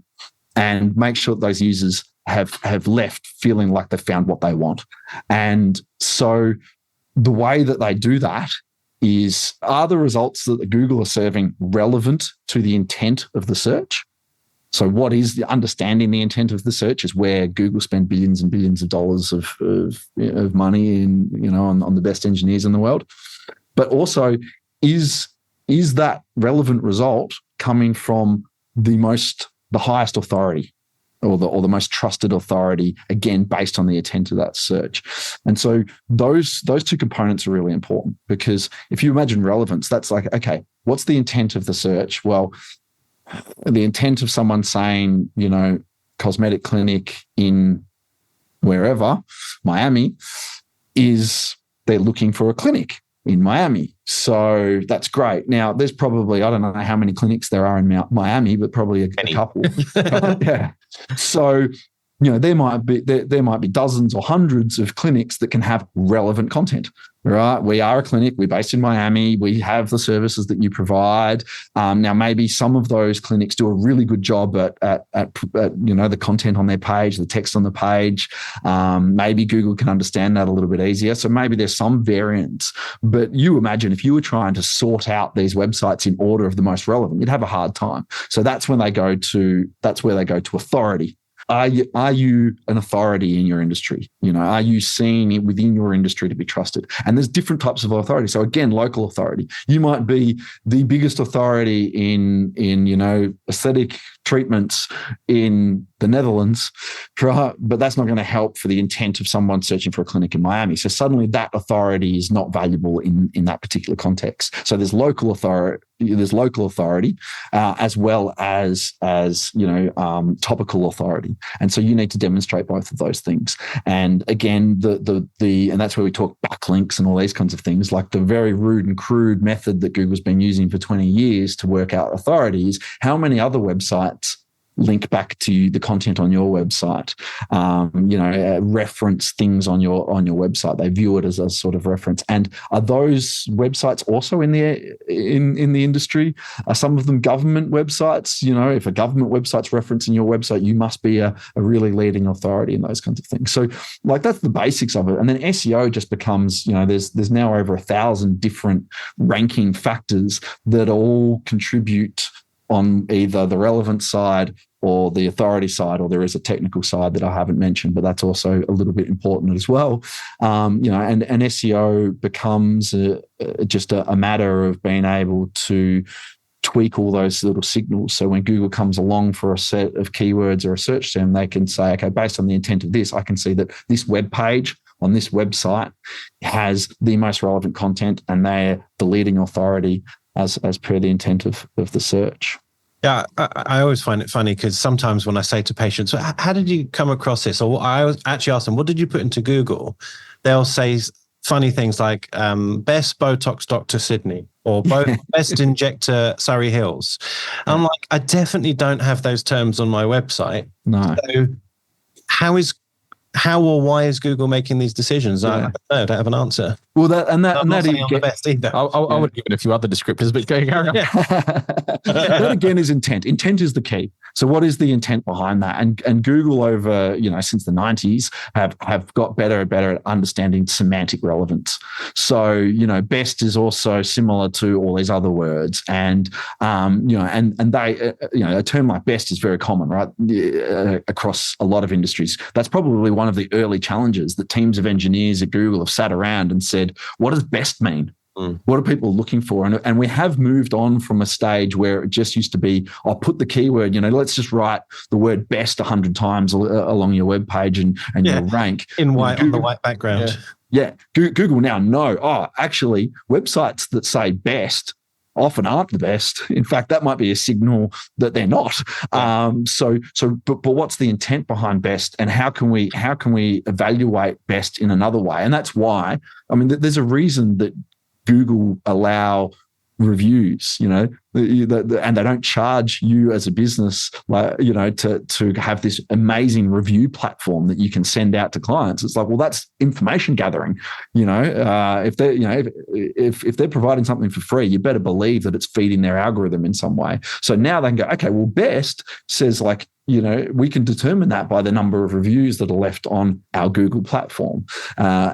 and make sure that those users have left feeling like they've found what they want. And so the way that they do that is, are the results that Google are serving relevant to the intent of the search? So what is the understanding the intent of the search is where Google spend billions and billions of dollars of money on the best engineers in the world. But also, is that relevant result coming from the highest authority, or the most trusted authority, again, based on the intent of that search? And so those 2 components are really important, because if you imagine relevance, that's like, okay, what's the intent of the search? Well, the intent of someone saying, cosmetic clinic in wherever, Miami, is they're looking for a clinic in Miami. So that's great. Now, there's probably, I don't know how many clinics there are in Miami, but probably a couple. Yeah. So there might be dozens or hundreds of clinics that can have relevant content. Right, we are a clinic. We're based in Miami. We have the services that you provide. Now, maybe some of those clinics do a really good job at the content on their page, the text on the page. Maybe Google can understand that a little bit easier. So maybe there's some variance. But you imagine if you were trying to sort out these websites in order of the most relevant, you'd have a hard time. So that's where they go to authority. Are you an authority in your industry? Are you seen within your industry to be trusted? And there's different types of authority. So again, local authority. You might be the biggest authority in aesthetic treatments in the Netherlands, right? But that's not going to help for the intent of someone searching for a clinic in Miami. So suddenly that authority is not valuable in that particular context. So there's local authority. As well as topical authority, and so you need to demonstrate both of those things. And again, and that's where we talk backlinks and all these kinds of things, like the very rude and crude method that Google's been using for 20 years to work out authority is how many other websites link back to the content on your website, reference things on your website. They view it as a sort of reference. And are those websites also in the industry? Are some of them government websites? If a government website's referencing your website, you must be a really leading authority in those kinds of things. So that's the basics of it. And then SEO just becomes, there's now over 1,000 different ranking factors that all contribute on either the relevant side or the authority side, or there is a technical side that I haven't mentioned, but that's also a little bit important as well. And SEO becomes just a matter of being able to tweak all those little signals. So when Google comes along for a set of keywords or a search term, they can say, okay, based on the intent of this, I can see that this web page on this website has the most relevant content and they're the leading authority as per the intent of the search. Yeah, I always find it funny because sometimes when I say to patients, how did you come across this? Or I actually ask them, what did you put into Google? They'll say funny things like best Botox Dr. Sydney or best injector Surrey Hills. And I'm like, I definitely don't have those terms on my website. No. So how or why is Google making these decisions? Yeah. I don't know. I don't have an answer. Well, that is the best either. I would give it a few other descriptors, but carry on. That again is intent. Intent is the key. So what is the intent behind that? And Google over, since the 90s have got better and better at understanding semantic relevance. So, best is also similar to all these other words. And, and they, a term like best is very common, right? Across a lot of industries. That's probably one of the early challenges that teams of engineers at Google have sat around and said, what does best mean? What are people looking for? And we have moved on from a stage where it just used to be, I'll put the keyword, let's just write the word best 100 times along your web page and your rank. In white, on the white background. Yeah. Google now know, actually, websites that say best often aren't the best. In fact, that might be a signal that they're not. But what's the intent behind best, and how can we evaluate best in another way? And that's why, there's a reason that Google allow reviews, and they don't charge you as a business, to have this amazing review platform that you can send out to clients. It's like, well, that's information gathering. If they're providing something for free, you better believe that it's feeding their algorithm in some way. So now they can go, okay, well, best says we can determine that by the number of reviews that are left on our Google platform.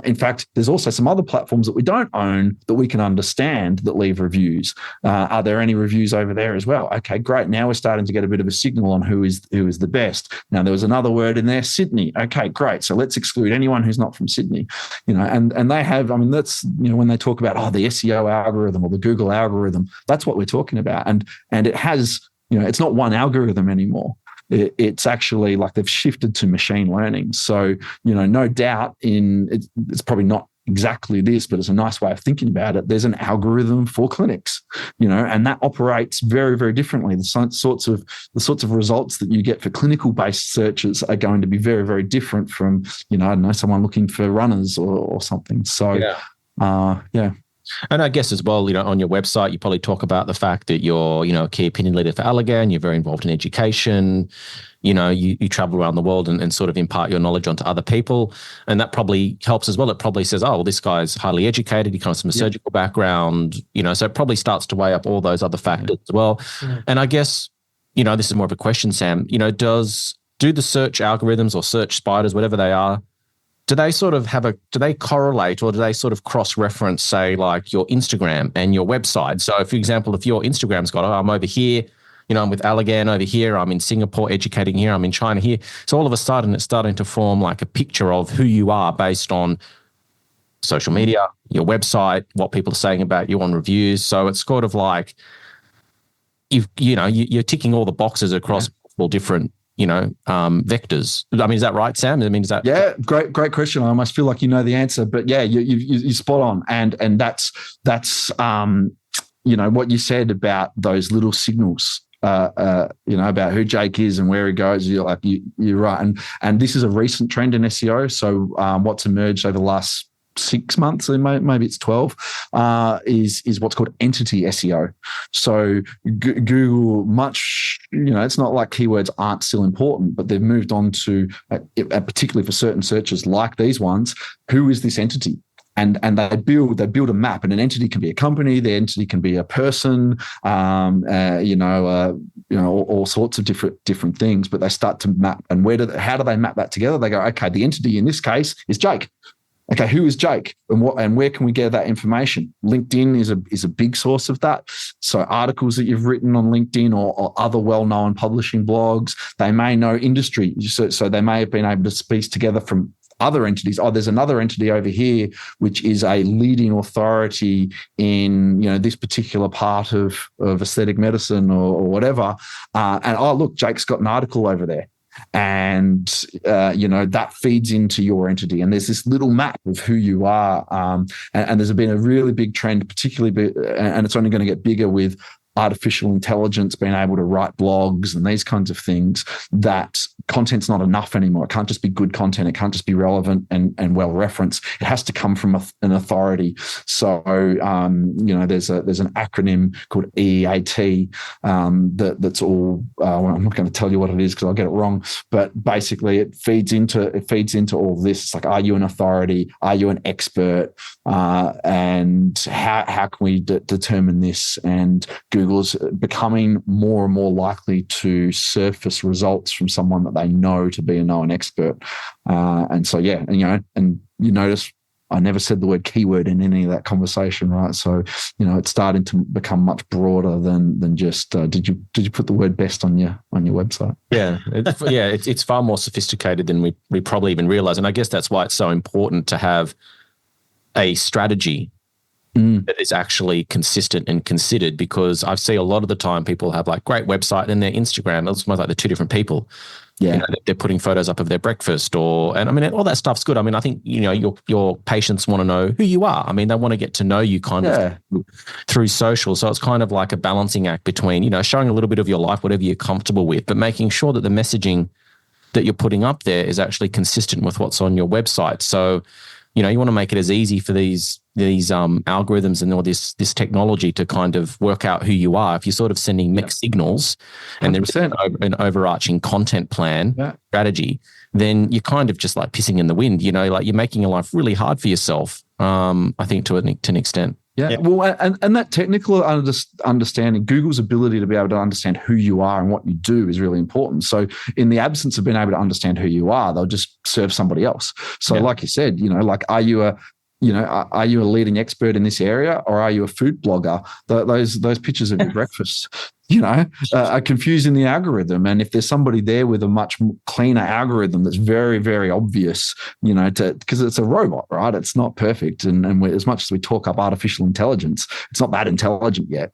In fact, there's also some other platforms that we don't own that we can understand that leave reviews. Are there any reviews over there as well? Okay, great. Now we're starting to get a bit of a signal on who is the best. Now there was another word in there, Sydney. Okay, great. So let's exclude anyone who's not from Sydney. And they have, that's, when they talk about, the SEO algorithm or the Google algorithm, that's what we're talking about. And it has, it's not one algorithm anymore. It's actually like they've shifted to machine learning. So, no doubt it's probably not exactly this, but it's a nice way of thinking about it. There's an algorithm for clinics, and that operates very, very differently. The sorts of results that you get for clinical based searches are going to be very, very different from, someone looking for runners or something. So, yeah. And I guess as well, on your website, you probably talk about the fact that you're, a key opinion leader for Allergan. You're very involved in education. You travel around the world and sort of impart your knowledge onto other people. And that probably helps as well. It probably says, oh, well, this guy's highly educated. He comes from a surgical background, so it probably starts to weigh up all those other factors as well. Yeah. And I guess, this is more of a question, Sam, do the search algorithms or search spiders, whatever they are, do they sort of do they correlate, or do they sort of cross-reference, say, like your Instagram and your website? So, for example, if your Instagram's got, I'm over here, I'm with Allergan over here, I'm in Singapore educating here, I'm in China here. So all of a sudden it's starting to form like a picture of who you are based on social media, your website, what people are saying about you on reviews. So it's sort of like you're ticking all the boxes across all different vectors. I mean, is that right, Sam? I mean, is that? Yeah, great question. I almost feel like you know the answer, but yeah, you spot on. And that's what you said about those little signals, about who Jake is and where he goes. You're right. And this is a recent trend in SEO. So what's emerged over the last 6 months, and maybe it's 12, is what's called entity SEO. So Google, it's not like keywords aren't still important, but they've moved on to, particularly for certain searches like these ones, who is this entity? And they build a map, and an entity can be a company, the entity can be a person, all sorts of different things. But they start to map, and how do they map that together? They go, okay, the entity in this case is Jake. Okay, who is Jake, and where can we get that information? LinkedIn is a big source of that. So articles that you've written on LinkedIn or other well-known publishing blogs, they may know industry. So they may have been able to piece together from other entities. Oh, there's another entity over here which is a leading authority in this particular part of aesthetic medicine or whatever. And look, Jake's got an article over there. And that feeds into your entity, and there's this little map of who you are. And there's been a really big trend, particularly, and it's only going to get bigger with artificial intelligence being able to write blogs and these kinds of things, that content's not enough anymore. It can't just be good content. It can't just be relevant and well referenced. It has to come from an authority. So, there's an acronym called EAT that's all. I'm not going to tell you what it is because I'll get it wrong. But basically, it feeds into all this. It's like, are you an authority? Are you an expert? And how can we determine this? And Google's becoming more and more likely to surface results from someone that they know to be a known expert. And so, and you notice I never said the word keyword in any of that conversation, right? So, it's starting to become much broader than just did you put the word best on your website? Yeah, it's far more sophisticated than we probably even realize, and I guess that's why it's so important to have a strategy that is actually consistent and considered, because I've seen a lot of the time people have like great website and their Instagram, it's almost like they're two different people. Yeah. They're putting photos up of their breakfast and I mean, all that stuff's good. I mean, I think, your patients want to know who you are. I mean, they want to get to know you kind of through social. So it's kind of like a balancing act between, showing a little bit of your life, whatever you're comfortable with, but making sure that the messaging that you're putting up there is actually consistent with what's on your website. So, you want to make it as easy for these algorithms and all this technology to kind of work out who you are. If you're sort of sending mixed signals and there's an overarching content plan strategy, then you're kind of just like pissing in the wind. Like you're making your life really hard for yourself. I think to an extent. Yeah. Well, and that technical understanding, Google's ability to be able to understand who you are and what you do is really important. So in the absence of being able to understand who you are, they'll just serve somebody else. So like you said, are you a leading expert in this area, or are you a food blogger? Those pictures of your breakfast, are confusing the algorithm. And if there's somebody there with a much cleaner algorithm that's very, very obvious, because it's a robot, right? It's not perfect. And as much as we talk up artificial intelligence, it's not that intelligent yet.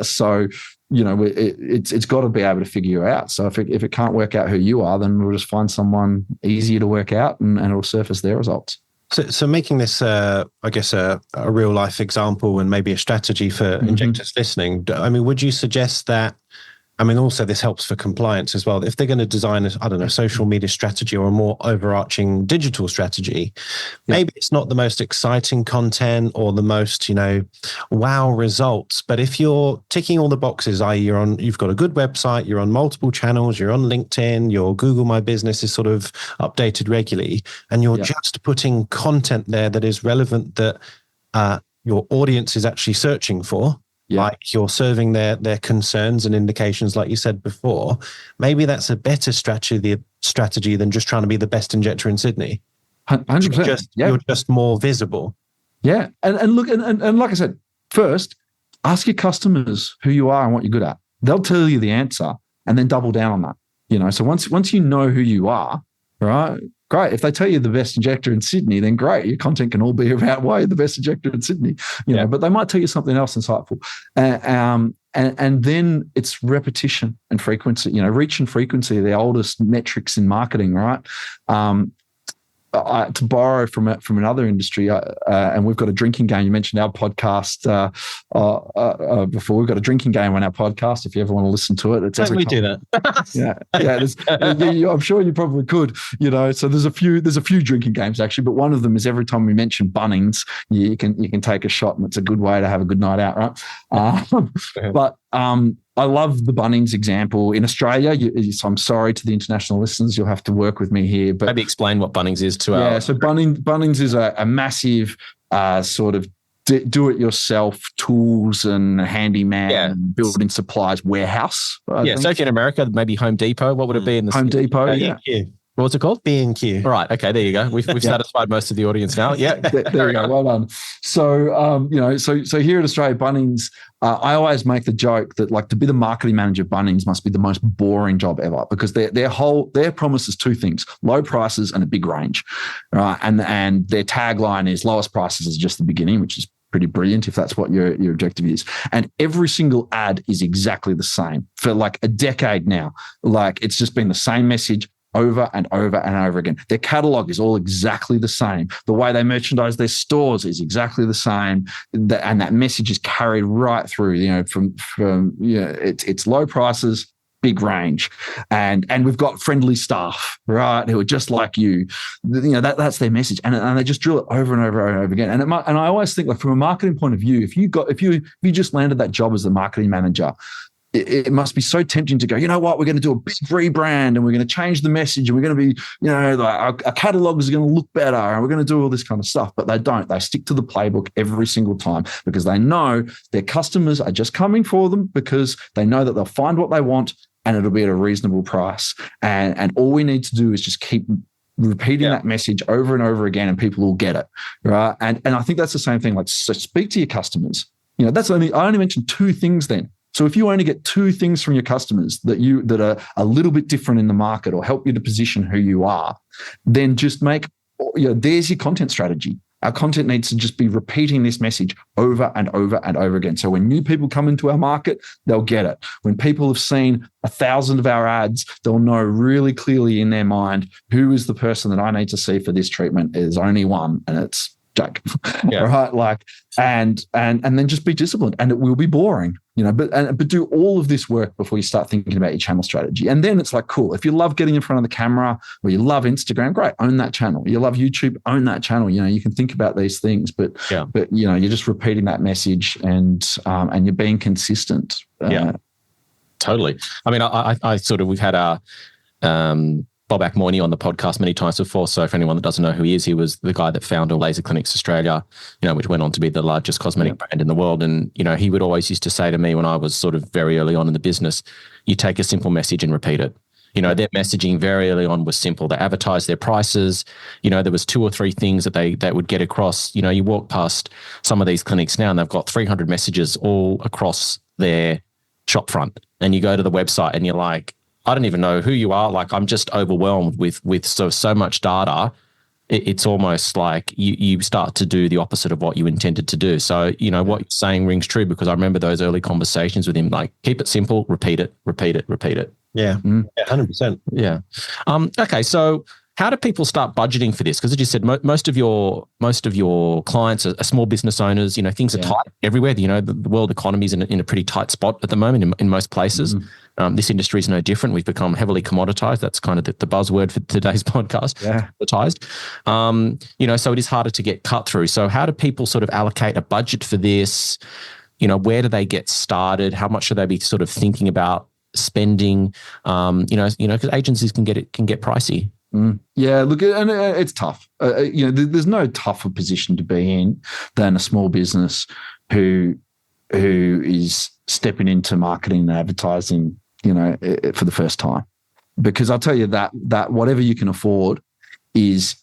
So it's got to be able to figure you out. So if it can't work out who you are, then we'll just find someone easier to work out and it'll surface their results. So making this, I guess, a real life example and maybe a strategy for injectors listening. I mean, would you suggest that I mean, also this helps for compliance as well. If they're going to design a social media strategy or a more overarching digital strategy, maybe it's not the most exciting content or the most, wow results. But if you're ticking all the boxes, i.e. you've got a good website, you're on multiple channels, you're on LinkedIn, your Google My Business is sort of updated regularly, and you're just putting content there that is relevant, that your audience is actually searching for. Like you're serving their concerns and indications, like you said before, maybe that's a better strategy than just trying to be the best injector in Sydney. 100%. You're just more visible. Yeah. And look, and like I said, first, ask your customers who you are and what you're good at. They'll tell you the answer and then double down on that. So once you know who you are, right? Great. If they tell you the best injector in Sydney, then great. Your content can all be about why you're the best injector in Sydney. But they might tell you something else insightful. And then it's repetition and frequency. Reach and frequency are the oldest metrics in marketing, right? To borrow from another industry, and we've got a drinking game. You mentioned our podcast before. We've got a drinking game on our podcast. If you ever want to listen to it, it's every time we do that. I'm sure you probably could. So there's a few drinking games actually, but one of them is every time we mention Bunnings, you can take a shot, and it's a good way to have a good night out, right? But I love the Bunnings example in Australia. So I'm sorry to the international listeners, you'll have to work with me here. But maybe explain what Bunnings is to our... Yeah, so Bunnings is a massive sort of do-it-yourself tools and handyman building supplies warehouse. So if you're in America, maybe Home Depot, what would it be in the Home Depot? What was it called? B&Q. All right. Okay. There you go. We've satisfied most of the audience now. Yeah. There you go. Well done. So, so here at Australia, Bunnings, I always make the joke that like to be the marketing manager of Bunnings must be the most boring job ever, because their promise is two things: low prices and a big range, right? And their tagline is lowest prices is just the beginning, which is pretty brilliant if that's what your objective is. And every single ad is exactly the same for like a decade now. Like it's just been the same message over and over and over again. Their catalog is all exactly the same. The way they merchandise their stores is exactly the same. And that message is carried right through, from it's low prices, big range. And we've got friendly staff, right, who are just like you. That's their message. And they just drill it over and over and over again. And I always think, like, from a marketing point of view, if you just landed that job as the marketing manager, it must be so tempting to go, you know what, we're going to do a big rebrand and we're going to change the message and we're going to be, our catalogs are going to look better and we're going to do all this kind of stuff. But they don't. They stick to the playbook every single time because they know their customers are just coming for them because they know that they'll find what they want and it'll be at a reasonable price. And all we need to do is just keep repeating that message over and over again and people will get it, right? And I think that's the same thing. Like, so speak to your customers. I only mentioned two things then. So if you only get two things from your customers that are a little bit different in the market or help you to position who you are, then just there's your content strategy. Our content needs to just be repeating this message over and over and over again. So when new people come into our market, they'll get it. When people have seen 1,000 of our ads, they'll know really clearly in their mind who is the person that I need to see for this treatment. There's only one, and it's Jake, right? Like, and then just be disciplined, and it will be boring, But do all of this work before you start thinking about your channel strategy, and then it's like, cool. If you love getting in front of the camera, or you love Instagram, great, own that channel. You love YouTube, own that channel. You can think about these things, but you're just repeating that message, and you're being consistent. Totally. I mean, we've had our Bob Akmoini on the podcast many times before. So for anyone that doesn't know who he is, he was the guy that founded Laser Clinics Australia, which went on to be the largest cosmetic brand in the world. And, he would always used to say to me when I was sort of very early on in the business, you take a simple message and repeat it. Their messaging very early on was simple. They advertised their prices. There was 2 or 3 things that would get across. You walk past some of these clinics now and they've got 300 messages all across their shop front. And you go to the website and you're like, I don't even know who you are. Like, I'm just overwhelmed with so much data. It's almost like you start to do the opposite of what you intended to do. So, what you're saying rings true, because I remember those early conversations with him, like, keep it simple, repeat it. Yeah, 100%. Yeah. Okay. So how do people start budgeting for this? Because as you said, most of your clients are small business owners. You know, things are tight everywhere. You know, the world economy is in a pretty tight spot at the moment in most places. This industry is no different. We've become heavily commoditized. That's kind of the buzzword for today's podcast. Yeah. Commoditized. You know, so it is harder to get cut through. So how do people sort of allocate a budget for this? You know, where do they get started? How much should they be sort of thinking about spending? Because agencies can get pricey. Yeah, look, and it's tough. There's no tougher position to be in than a small business who is stepping into marketing and advertising, for the first time. Because I'll tell you that whatever you can afford is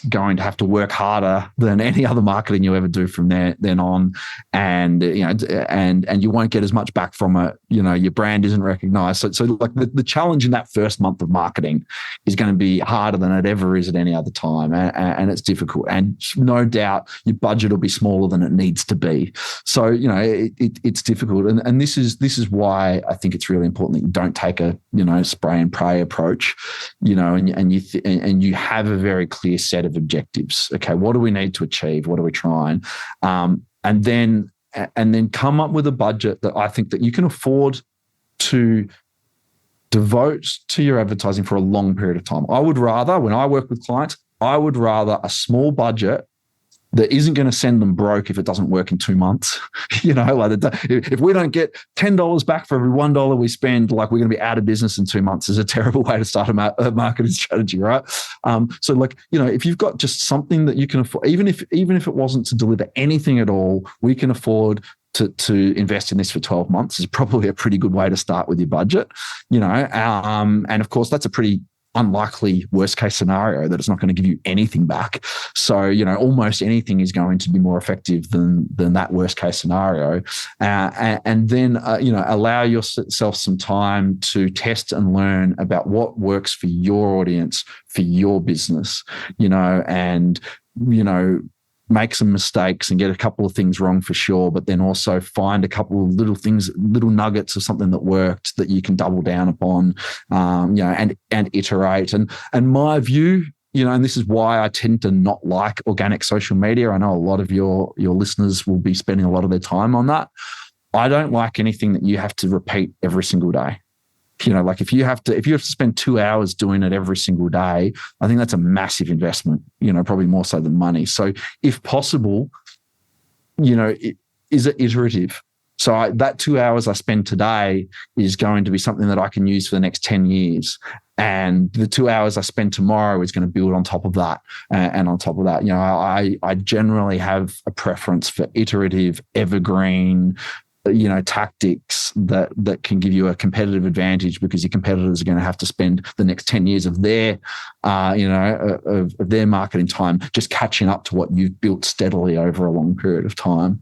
going to have to work harder than any other marketing you ever do from then on, and you won't get as much back from it. Your brand isn't recognized. So like the challenge in that first month of marketing is going to be harder than it ever is at any other time, and it's difficult. And no doubt your budget will be smaller than it needs to be. So it's difficult, and this is why I think it's really important that you don't take a spray and pray approach, and you have a very clear set of objectives. Okay, what do we need to achieve? What are we trying? And then come up with a budget that I think that you can afford to devote to your advertising for a long period of time. I would rather, when I work with clients, a small budget that isn't going to send them broke if it doesn't work in 2 months. If we don't get $10 back for every $1 we spend, like we're going to be out of business in 2 months, is a terrible way to start a marketing strategy, right? If you've got just something that you can afford, even if it wasn't to deliver anything at all, we can afford to invest in this for 12 months is probably a pretty good way to start with your budget, and of course that's a pretty unlikely worst case scenario that it's not going to give you anything back. So, almost anything is going to be more effective than that worst case scenario. And then, allow yourself some time to test and learn about what works for your audience, for your business, and make some mistakes and get a couple of things wrong for sure, but then also find a couple of little things, little nuggets of something that worked that you can double down upon, and iterate. And my view, and this is why I tend to not like organic social media. I know a lot of your listeners will be spending a lot of their time on that. I don't like anything that you have to repeat every single day. Like if you have to spend 2 hours doing it every single day, I think that's a massive investment, probably more so than money. So if possible, is it iterative? So that 2 hours I spend today is going to be something that I can use for the next 10 years. And the 2 hours I spend tomorrow is going to build on top of that. And on top of that, I generally have a preference for iterative, evergreen, tactics that can give you a competitive advantage, because your competitors are going to have to spend the next 10 years of their, of their marketing time just catching up to what you've built steadily over a long period of time.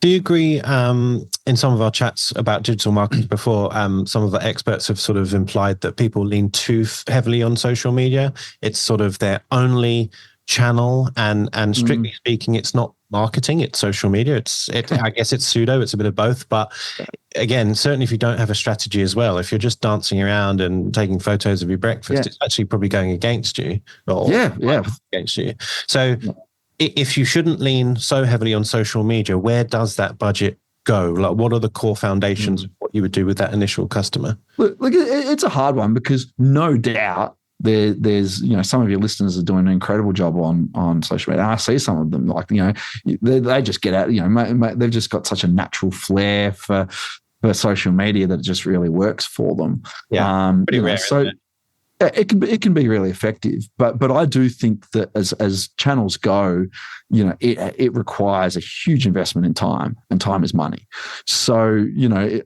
Do you agree, in some of our chats about digital marketing before, some of the experts have sort of implied that people lean too heavily on social media. It's sort of their only channel, and strictly speaking, it's not marketing, it's social media. I guess it's pseudo, it's a bit of both. But again, certainly if you don't have a strategy as well, if you're just dancing around and taking photos of your breakfast, it's actually probably going against you. Against you. So if you shouldn't lean so heavily on social media, where does that budget go? Like, what are the core foundations of what you would do with that initial customer? Look, it's a hard one, because no doubt there's some of your listeners are doing an incredible job on social media. And I see some of them, like, they just get out, they've just got such a natural flair for social media that it just really works for them. Pretty rare. So it can be really effective, but I do think that as channels go, it requires a huge investment in time, and time is money. So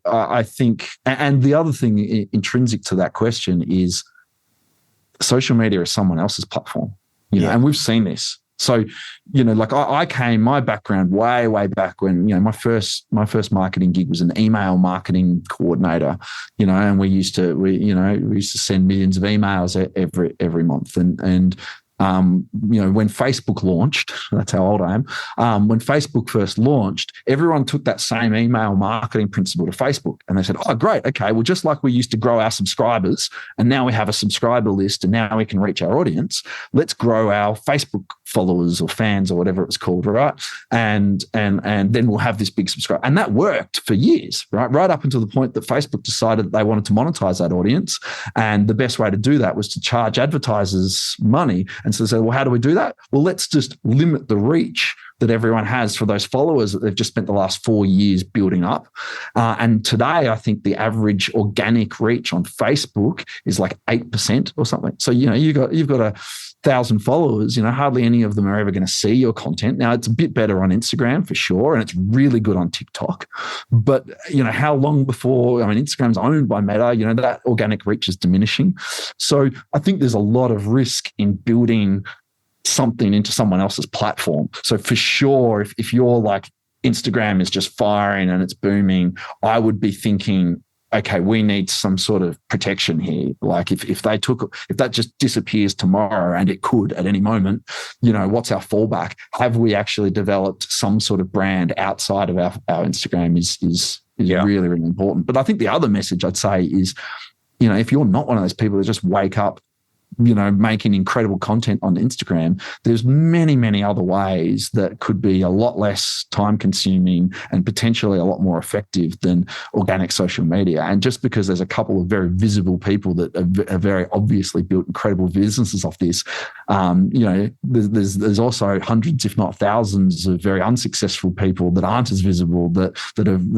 I think, and the other thing intrinsic to that question is, social media is someone else's platform, and we've seen this. So, my background way back when, my first marketing gig was an email marketing coordinator, and we used to send millions of emails every month. And when Facebook launched, that's how old I am. When Facebook first launched, everyone took that same email marketing principle to Facebook, and they said, "Oh, great, okay. Well, just like we used to grow our subscribers, and now we have a subscriber list, and now we can reach our audience. Let's grow our Facebook followers or fans or whatever it's called, right? And then we'll have this big subscriber." And that worked for years, right up until the point that Facebook decided that they wanted to monetize that audience, and the best way to do that was to charge advertisers money. And so they said, well, how do we do that? Well, let's just limit the reach that everyone has for those followers that they've just spent the last 4 years building up. And today, I think the average organic reach on Facebook is like 8% or something. So, you've got 1,000 followers, hardly any of them are ever going to see your content. Now, it's a bit better on Instagram for sure, and it's really good on TikTok. But, how long before, Instagram's owned by Meta, that organic reach is diminishing. So I think there's a lot of risk in building something into someone else's platform. So for sure, if you're like Instagram is just firing and it's booming, I would be thinking, okay, we need some sort of protection here. Like if that just disappears tomorrow, and it could at any moment, what's our fallback? Have we actually developed some sort of brand outside of our Instagram is really, really important. But I think the other message I'd say is, if you're not one of those people that just wake up, making incredible content on Instagram, there's many, many other ways that could be a lot less time consuming and potentially a lot more effective than organic social media. And just because there's a couple of very visible people that have very obviously built incredible businesses off this, there's also hundreds, if not thousands, of very unsuccessful people that aren't as visible that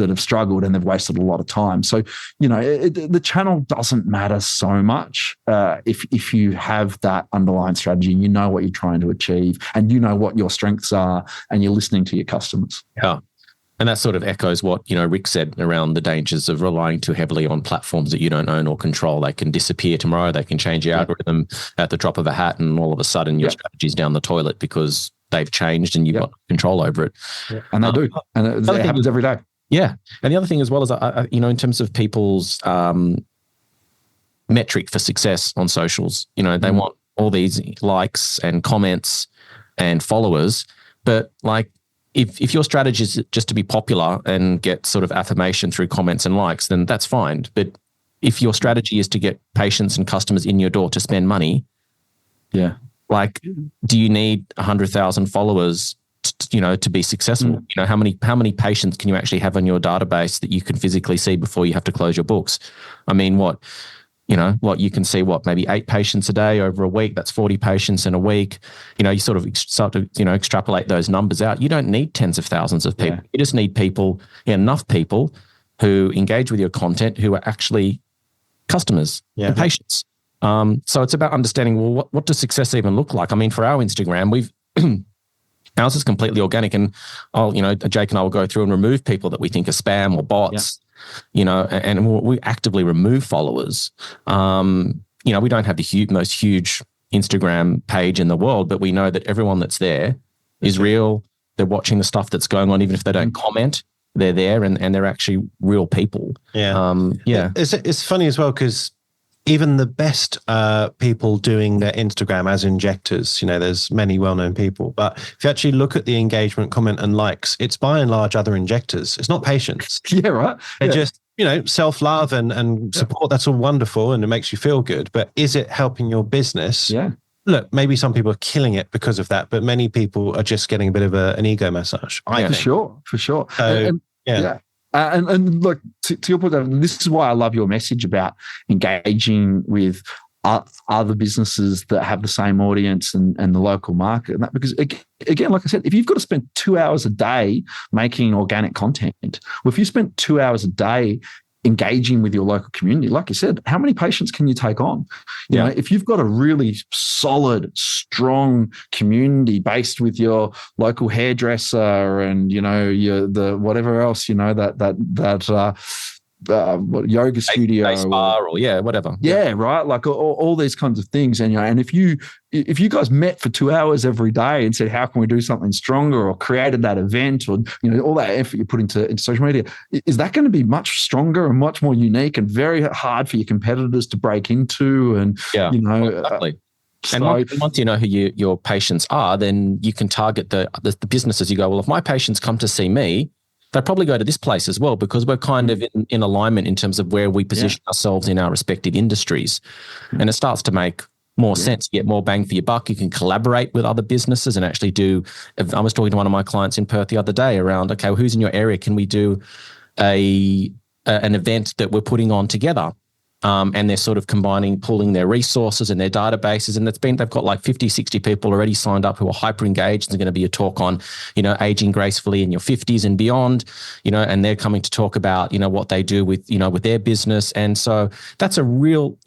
have struggled and they've wasted a lot of time. So, the channel doesn't matter so much if you have that underlying strategy, you know what you're trying to achieve, and you know what your strengths are, and you're listening to your customers. Yeah. And that sort of echoes what, Rick said around the dangers of relying too heavily on platforms that you don't own or control. They can disappear tomorrow. They can change your algorithm at the drop of a hat, and all of a sudden your strategy's down the toilet because they've changed and you've got control over it. Yeah. And they do. And it happens every day. Yeah. And the other thing as well is, in terms of people's metric for success on socials, they want all these likes and comments and followers, but like if your strategy is just to be popular and get sort of affirmation through comments and likes, then that's fine. But if your strategy is to get patients and customers in your door to spend money, like, do you need 100,000 followers to be successful? How many patients can you actually have on your database that you can physically see before you have to close your books? You can see maybe 8 patients a day over a week. That's 40 patients in a week. You sort of start to, extrapolate those numbers out. You don't need tens of thousands of people. You just need enough people who engage with your content who are actually customers and patients. So it's about understanding, well, what does success even look like? For our Instagram, ours is completely organic, and Jake and I will go through and remove people that we think are spam or bots. And we actively remove followers. We don't have the most huge Instagram page in the world, but we know that everyone that's there is real. They're watching the stuff that's going on, even if they don't comment. They're there, and they're actually real people. It's funny as well, because even the best people doing their Instagram as injectors, there's many well-known people, but if you actually look at the engagement, comment and likes, it's by and large other injectors. It's not patients. They're just, self-love and support. That's all wonderful and it makes you feel good, but is it helping your business? Look, maybe some people are killing it because of that, but many people are just getting a bit of an ego massage. For sure. So, and look, to your point, this is why I love your message about engaging with other businesses that have the same audience and the local market. And that, because again, like I said, if you've got to spend 2 hours a day making organic content, well, if you spend 2 hours a day engaging with your local community, like you said, how many patients can you take on? You know, if you've got a really solid, strong community based with your local hairdresser and, the whatever else, yoga studio, spa or whatever. Right. Like all these kinds of things. And if you guys met for 2 hours every day and said, how can we do something stronger, or created that event, or, all that effort you put into social media, is that going to be much stronger and much more unique and very hard for your competitors to break into? And, exactly. And once you know who your patients are, then you can target the businesses. You go, well, if my patients come to see me, they'll probably go to this place as well, because we're kind of in alignment in terms of where we position ourselves in our respective industries. And it starts to make more sense. You get more bang for your buck. You can collaborate with other businesses and actually do. I was talking to one of my clients in Perth the other day around, okay, well, who's in your area? Can we do an event that we're putting on together? And they're sort of pulling their resources and their databases. And they've got like 50, 60 people already signed up who are hyper engaged. There's going to be a talk on, aging gracefully in your 50s and beyond, and they're coming to talk about, what they do with their business. And so that's a real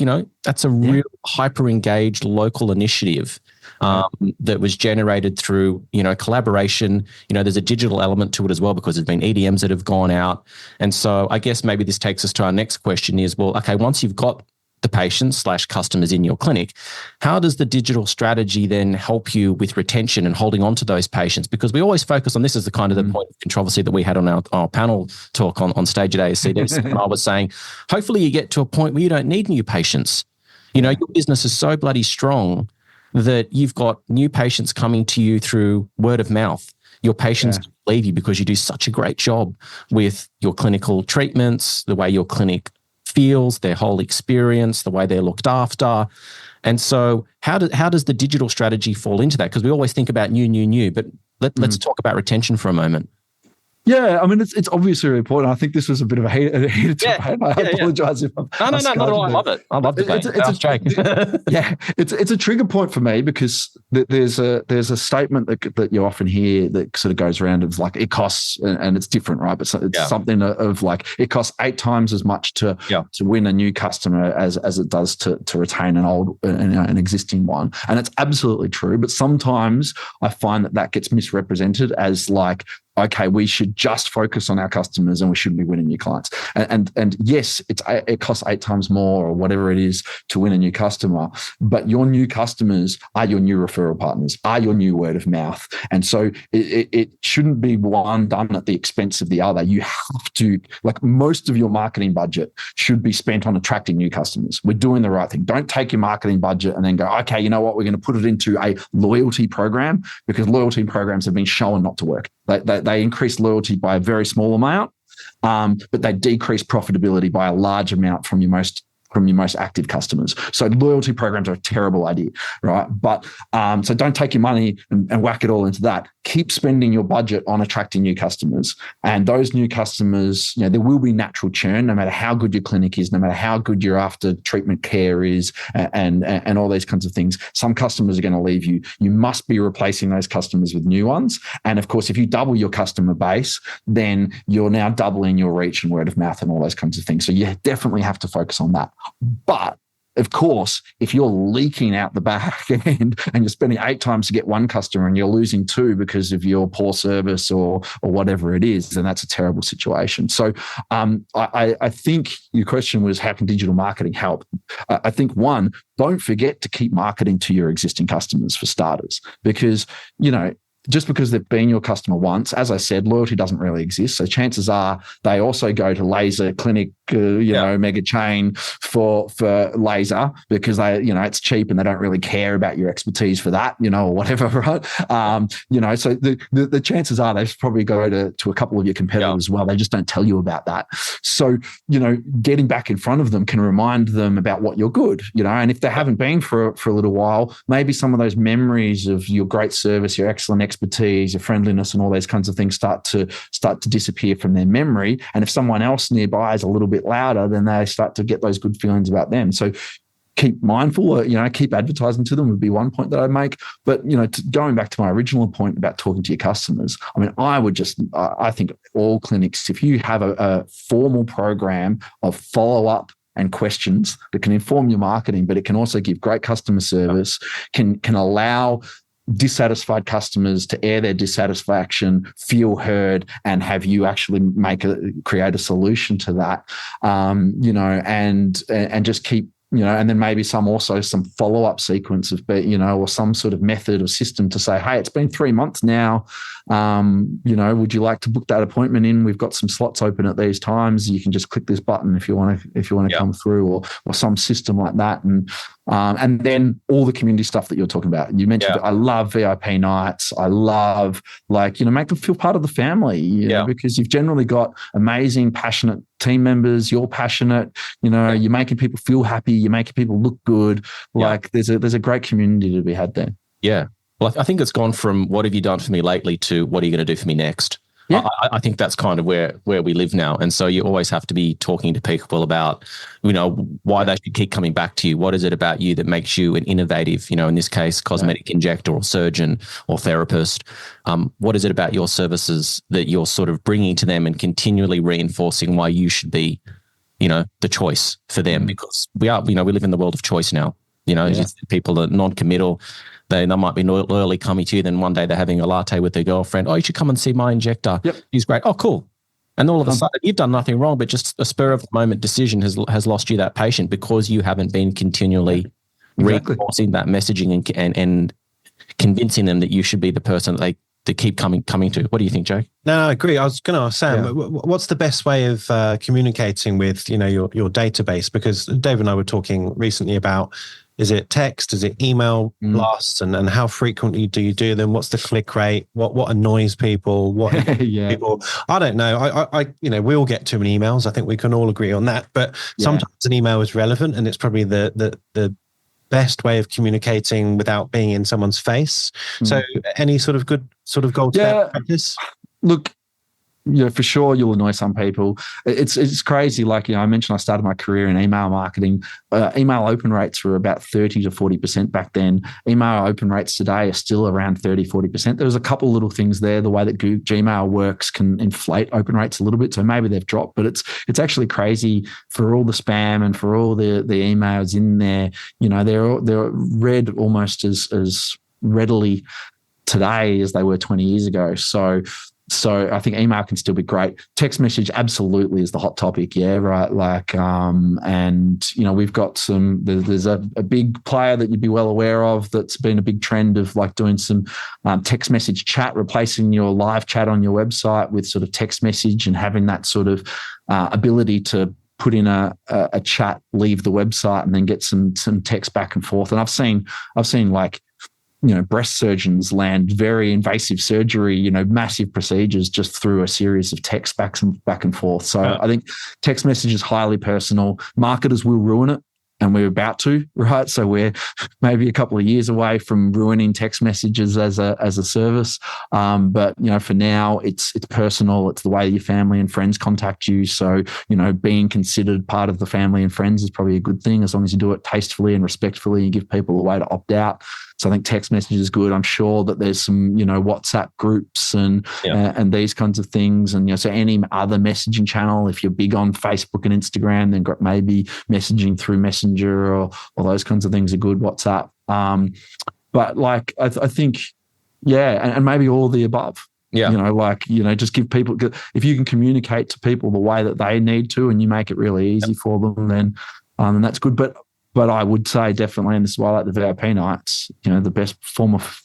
hyper engaged local initiative that was generated through, collaboration. There's a digital element to it as well, because there's been EDMs that have gone out. And so I guess maybe this takes us to our next question is, well, okay, once you've got the patients / customers in your clinic, how does the digital strategy then help you with retention and holding on to those patients? Because we always focus on, this is the kind of the point of controversy that we had on our panel talk on stage at ASCD. And I was saying, hopefully you get to a point where you don't need new patients. Your business is so bloody strong that you've got new patients coming to you through word of mouth. Your patients leave you because you do such a great job with your clinical treatments, the way your clinic feels, their whole experience, the way they're looked after. And so how does the digital strategy fall into that? Because we always think about new, but let's talk about retention for a moment. Yeah, I mean, it's obviously really important. I think this was a bit of a heated debate. I apologize if I'm... No, not at all. I love it. I love debate. It's a trigger point for me, because there's a statement that you often hear that sort of goes around of like, it costs, and it's different, right? But it's something of like, it costs 8 times as much to win a new customer as it does to retain an existing one. And it's absolutely true. But sometimes I find that gets misrepresented as like, okay, we should just focus on our customers and we shouldn't be winning new clients. And yes, it costs 8 times more or whatever it is to win a new customer, but your new customers are your new referral partners, are your new word of mouth. And so it shouldn't be one done at the expense of the other. You have to, like, most of your marketing budget should be spent on attracting new customers. We're doing the right thing. Don't take your marketing budget and then go, okay, you know what, we're going to put it into a loyalty program, because loyalty programs have been shown not to work. They increase loyalty by a very small amount, but they decrease profitability by a large amount from your most active customers. So loyalty programs are a terrible idea, right? But so don't take your money and whack it all into that. Keep spending your budget on attracting new customers. And those new customers, there will be natural churn, no matter how good your clinic is, no matter how good your after treatment care is, and all these kinds of things. Some customers are going to leave you. You must be replacing those customers with new ones. And of course, if you double your customer base, then you're now doubling your reach and word of mouth and all those kinds of things. So you definitely have to focus on that. But of course, if you're leaking out the back end and you're spending 8 times to get one customer and you're losing 2 because of your poor service or whatever it is, then that's a terrible situation. So I think your question was, how can digital marketing help? I think, one, don't forget to keep marketing to your existing customers for starters, because, just because they've been your customer once, as I said, loyalty doesn't really exist. So chances are they also go to laser clinic, mega chain for laser, because it's cheap and they don't really care about your expertise for that, or whatever, right? So the chances are they probably go to a couple of your competitors as well. They just don't tell you about that. So, getting back in front of them can remind them about what you're good, and if they haven't been for a little while, maybe some of those memories of your great service, your excellent expertise, your friendliness, and all those kinds of things start to disappear from their memory. And if someone else nearby is a little bit louder, then they start to get those good feelings about them. So keep mindful, keep advertising to them would be one point that I'd make. But, going back to my original point about talking to your customers, I mean, I think all clinics, if you have a formal program of follow-up and questions that can inform your marketing, but it can also give great customer service, can allow dissatisfied customers to air their dissatisfaction, feel heard, and have you actually create a solution to that, and just keep and then maybe some follow-up sequence of, or some sort of method or system to say, hey, it's been 3 months now. Would you like to book that appointment in? We've got some slots open at these times. You can just click this button if you want to come through, or some system like that. And then all the community stuff that you're talking about. You mentioned I love VIP nights. I love make them feel part of the family, because you've generally got amazing, passionate team members. You're passionate, you're making people feel happy. You're making people look good. There's a great community to be had there. Yeah. Well, I think it's gone from what have you done for me lately to what are you going to do for me next? Yeah. I think that's kind of where we live now. And so you always have to be talking to people about, why they should keep coming back to you. What is it about you that makes you an innovative, in this case, cosmetic injector or surgeon or therapist? What is it about your services that you're sort of bringing to them and continually reinforcing why you should be, the choice for them? Because we live in the world of choice now. People are non-committal. They might be loyally coming to you. Then one day they're having a latte with their girlfriend. Oh, you should come and see my injector. Yep. He's great. Oh, cool. And all of a sudden, you've done nothing wrong, but just a spur of the moment decision has lost you that patient because you haven't been continually reinforcing that messaging and convincing them that you should be the person that they keep coming to. What do you think, Joe? No, I agree. I was going to ask Sam, what's the best way of communicating with your database? Because Dave and I were talking recently about, is it text? Is it email blasts? And how frequently do you do them? What's the click rate? What annoys people? What people? I don't know. I we all get too many emails. I think we can all agree on that. But sometimes an email is relevant, and it's probably the best way of communicating without being in someone's face. So, any sort of good gold standard practice? Look. For sure, you'll annoy some people. It's crazy. I mentioned, I started my career in email marketing. Email open rates were about 30 to 40% back then. Email open rates today are still around 30, 40%. There's a couple little things there. The way that Gmail works can inflate open rates a little bit, so maybe they've dropped. But it's actually crazy for all the spam and for all the emails in there. They're read almost as readily today as they were 20 years ago. So I think email can still be great. Text message absolutely is the hot topic. Yeah, right. We've got there's a big player that you'd be well aware of that's been a big trend of doing some text message chat, replacing your live chat on your website with sort of text message and having that sort of ability to put in a chat, leave the website, and then get some text back and forth. And I've seen breast surgeons land very invasive surgery, massive procedures just through a series of text back and forth. So I think text message is highly personal. Marketers will ruin it, and we're about to, right? So we're maybe a couple of years away from ruining text messages as a service. But for now, it's personal. It's the way your family and friends contact you. So being considered part of the family and friends is probably a good thing, as long as you do it tastefully and respectfully and give people a way to opt out. So I think text message is good. I'm sure that there's some, WhatsApp groups and these kinds of things. And, so any other messaging channel, if you're big on Facebook and Instagram, then maybe messaging through Messenger or those kinds of things are good. WhatsApp. But I think, and maybe all the above. Yeah. Just give people, if you can communicate to people the way that they need to, and you make it really easy for them, then that's good. But I would say definitely, and this is why I like the VIP nights, the best form of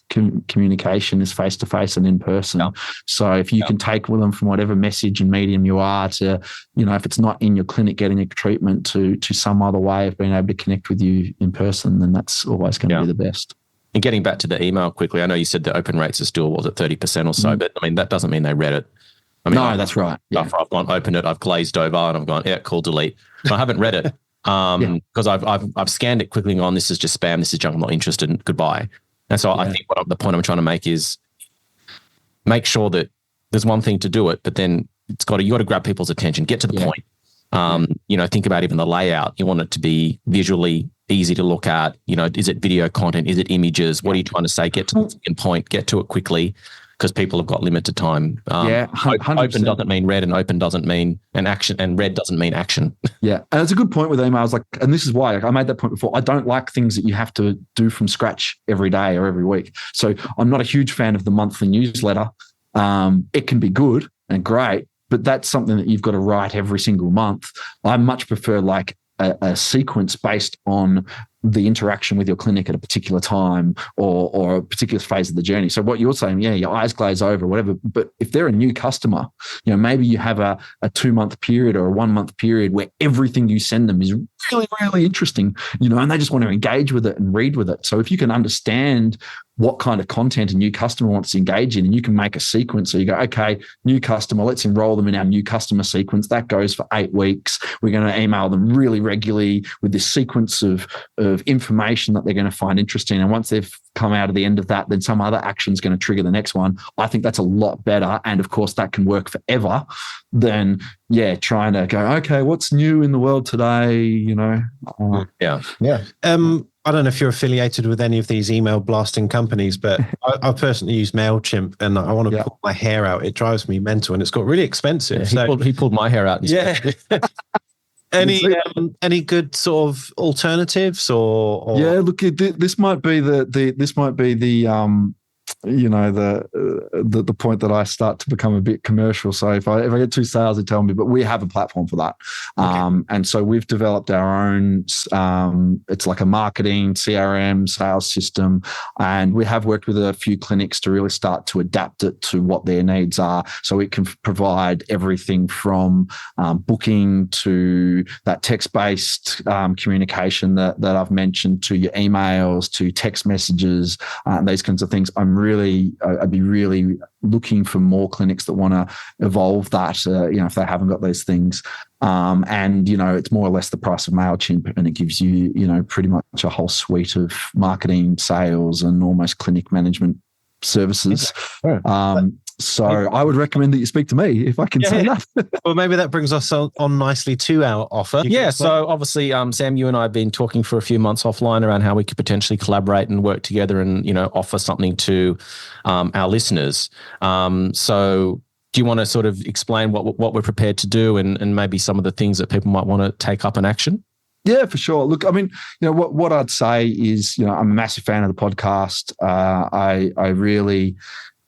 communication is face-to-face and in person. Yep. So if you can take with them from whatever message and medium you are to, if it's not in your clinic getting a treatment, to some other way of being able to connect with you in person, then that's always going to be the best. And getting back to the email quickly, I know you said the open rates are still, 30% or so, but that doesn't mean they read it. No, that's right. Yeah. I've gone open it, I've glazed over, and I've gone, cool, delete. I haven't read it. Because I've scanned it quickly and gone, this is just spam, this is junk, I'm not interested, goodbye. And so I think the point I'm trying to make is make sure that there's one thing to do it, but then you got to grab people's attention, get to the point. Think about even the layout. You want it to be visually easy to look at. Is it video content? Is it images? What are you trying to say? Get to the second point, get to it quickly, because people have got limited time. 100%. Open doesn't mean read, and open doesn't mean an action, and read doesn't mean action. Yeah, and it's a good point with emails. And this is why I made that point before. I don't like things that you have to do from scratch every day or every week. So I'm not a huge fan of the monthly newsletter. It can be good and great, but that's something that you've got to write every single month. I much prefer a sequence based on the interaction with your clinic at a particular time or a particular phase of the journey. So what you're saying, yeah, your eyes glaze over, whatever. But if they're a new customer, maybe you have a 2-month period or a 1-month period where everything you send them is really, really interesting, and they just want to engage with it and read with it. So if you can understand what kind of content a new customer wants to engage in, and you can make a sequence. So you go, okay, new customer, let's enroll them in our new customer sequence. That goes for 8 weeks. We're going to email them really regularly with this sequence of information that they're going to find interesting. And once they've come out of the end of that, then some other action is going to trigger the next one. I think that's a lot better. And of course, that can work forever than, trying to go, okay, what's new in the world today? Yeah. I don't know if you're affiliated with any of these email blasting companies, but I personally use MailChimp and I want to pull my hair out. It drives me mental and it's got really expensive. Yeah, he pulled my hair out. Any good sort of alternatives or? Yeah, look, this might be the point that I start to become a bit commercial. So if I get too salesy, tell me, but we have a platform for that. Okay. And so we've developed our own, it's like a marketing CRM sales system. And we have worked with a few clinics to really start to adapt it to what their needs are. So it can provide everything from booking to that text-based communication that I've mentioned, to your emails, to text messages, these kinds of things. I'd be really looking for more clinics that want to evolve that, if they haven't got those things. And it's more or less the price of MailChimp, and it gives you, pretty much a whole suite of marketing, sales, and almost clinic management services. So I would recommend that you speak to me, if I can say that. Well, maybe that brings us on nicely to our offer. So obviously, Sam, you and I have been talking for a few months offline around how we could potentially collaborate and work together and, offer something to our listeners. So do you want to sort of explain what we're prepared to do and maybe some of the things that people might want to take up in action? Yeah, for sure. Look, I mean, what I'd say is, I'm a massive fan of the podcast.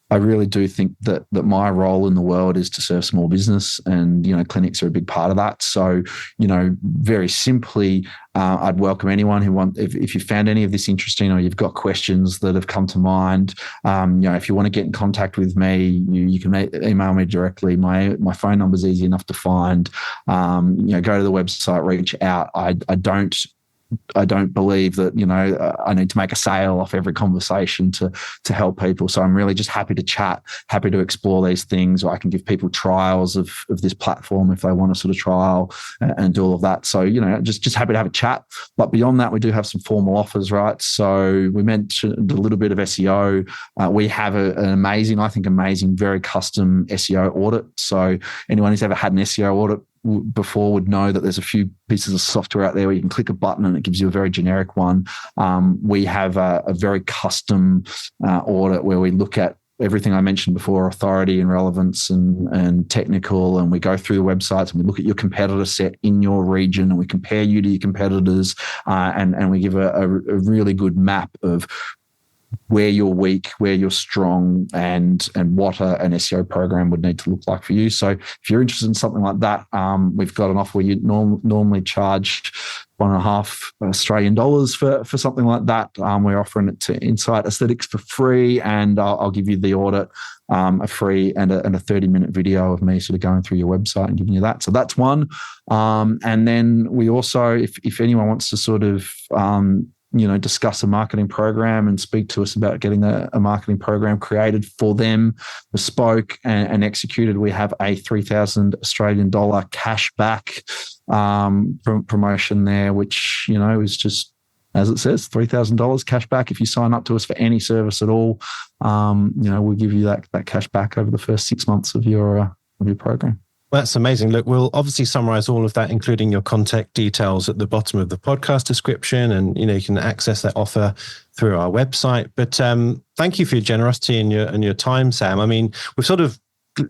I really do think that my role in the world is to serve small business, and clinics are a big part of that. So very simply, I'd welcome anyone who if you found any of this interesting or you've got questions that have come to mind, if you want to get in contact with me, you can email me directly. My phone number is easy enough to find. Go to the website, reach out. I don't believe that, I need to make a sale off every conversation to help people. So I'm really just happy to chat, happy to explore these things, or I can give people trials of this platform if they want to sort of trial and do all of that. So, just happy to have a chat. But beyond that, we do have some formal offers, right? So we mentioned a little bit of SEO. We have an amazing, very custom SEO audit. So anyone who's ever had an SEO audit before would know that there's a few pieces of software out there where you can click a button and it gives you a very generic one. We have a very custom audit where we look at everything I mentioned before, authority and relevance and technical, and we go through the websites and we look at your competitor set in your region and we compare you to your competitors, and we give a really good map of where you're weak, where you're strong, and what an SEO program would need to look like for you. So if you're interested in something like that, we've got an offer where you normally charge $1.5 Australian for something like that. We're offering it to Insight Aesthetics for free, and I'll give you the audit, a free and a 30-minute video of me sort of going through your website and giving you that. So that's one. And then we also, if anyone wants to sort of discuss a marketing program and speak to us about getting a marketing program created for them, bespoke and executed, we have a 3,000 Australian dollar cashback promotion there, which, is just, as it says, $3,000 cash back if you sign up to us for any service at all. We'll give you that cash back over the first 6 months of your program. That's amazing. Look, we'll obviously summarize all of that, including your contact details, at the bottom of the podcast description. And, you can access that offer through our website. But thank you for your generosity and your time, Sam. I mean, we've sort of,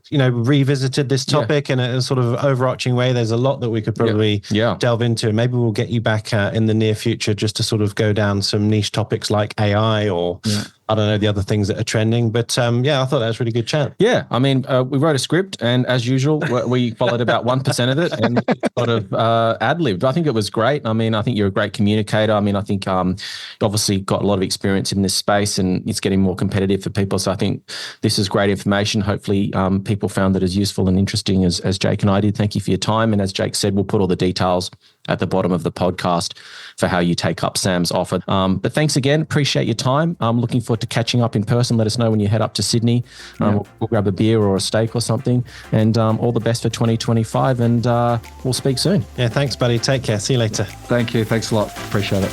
revisited this topic in a sort of overarching way. There's a lot that we could probably delve into. And maybe we'll get you back in the near future just to sort of go down some niche topics like AI or I don't know the other things that are trending, but yeah, I thought that was a really good chat. Yeah, I mean, we wrote a script, and as usual, we followed about 1% of it and sort of ad-libbed. I think it was great. I mean, I think you're a great communicator. I mean, I think you obviously got a lot of experience in this space, and it's getting more competitive for people. So I think this is great information. Hopefully, people found that as useful and interesting as Jake and I did. Thank you for your time. And as Jake said, we'll put all the details at the bottom of the podcast for how you take up Sam's offer. But thanks again. Appreciate your time. I'm looking forward to catching up in person. Let us know when you head up to Sydney. We'll grab a beer or a steak or something. And all the best for 2025. And we'll speak soon. Yeah, thanks, buddy. Take care. See you later. Thank you. Thanks a lot. Appreciate it.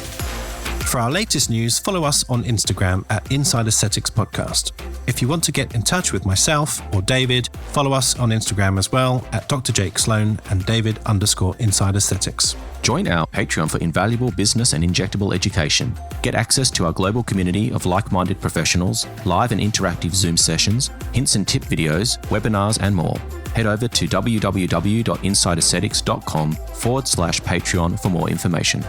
For our latest news, follow us on Instagram at Inside Aesthetics Podcast. If you want to get in touch with myself or David, follow us on Instagram as well at Dr. Jake Sloan and David_Inside Aesthetics. Join our Patreon for invaluable business and injectable education. Get access to our global community of like-minded professionals, live and interactive Zoom sessions, hints and tip videos, webinars, and more. Head over to www.insideaesthetics.com/Patreon for more information.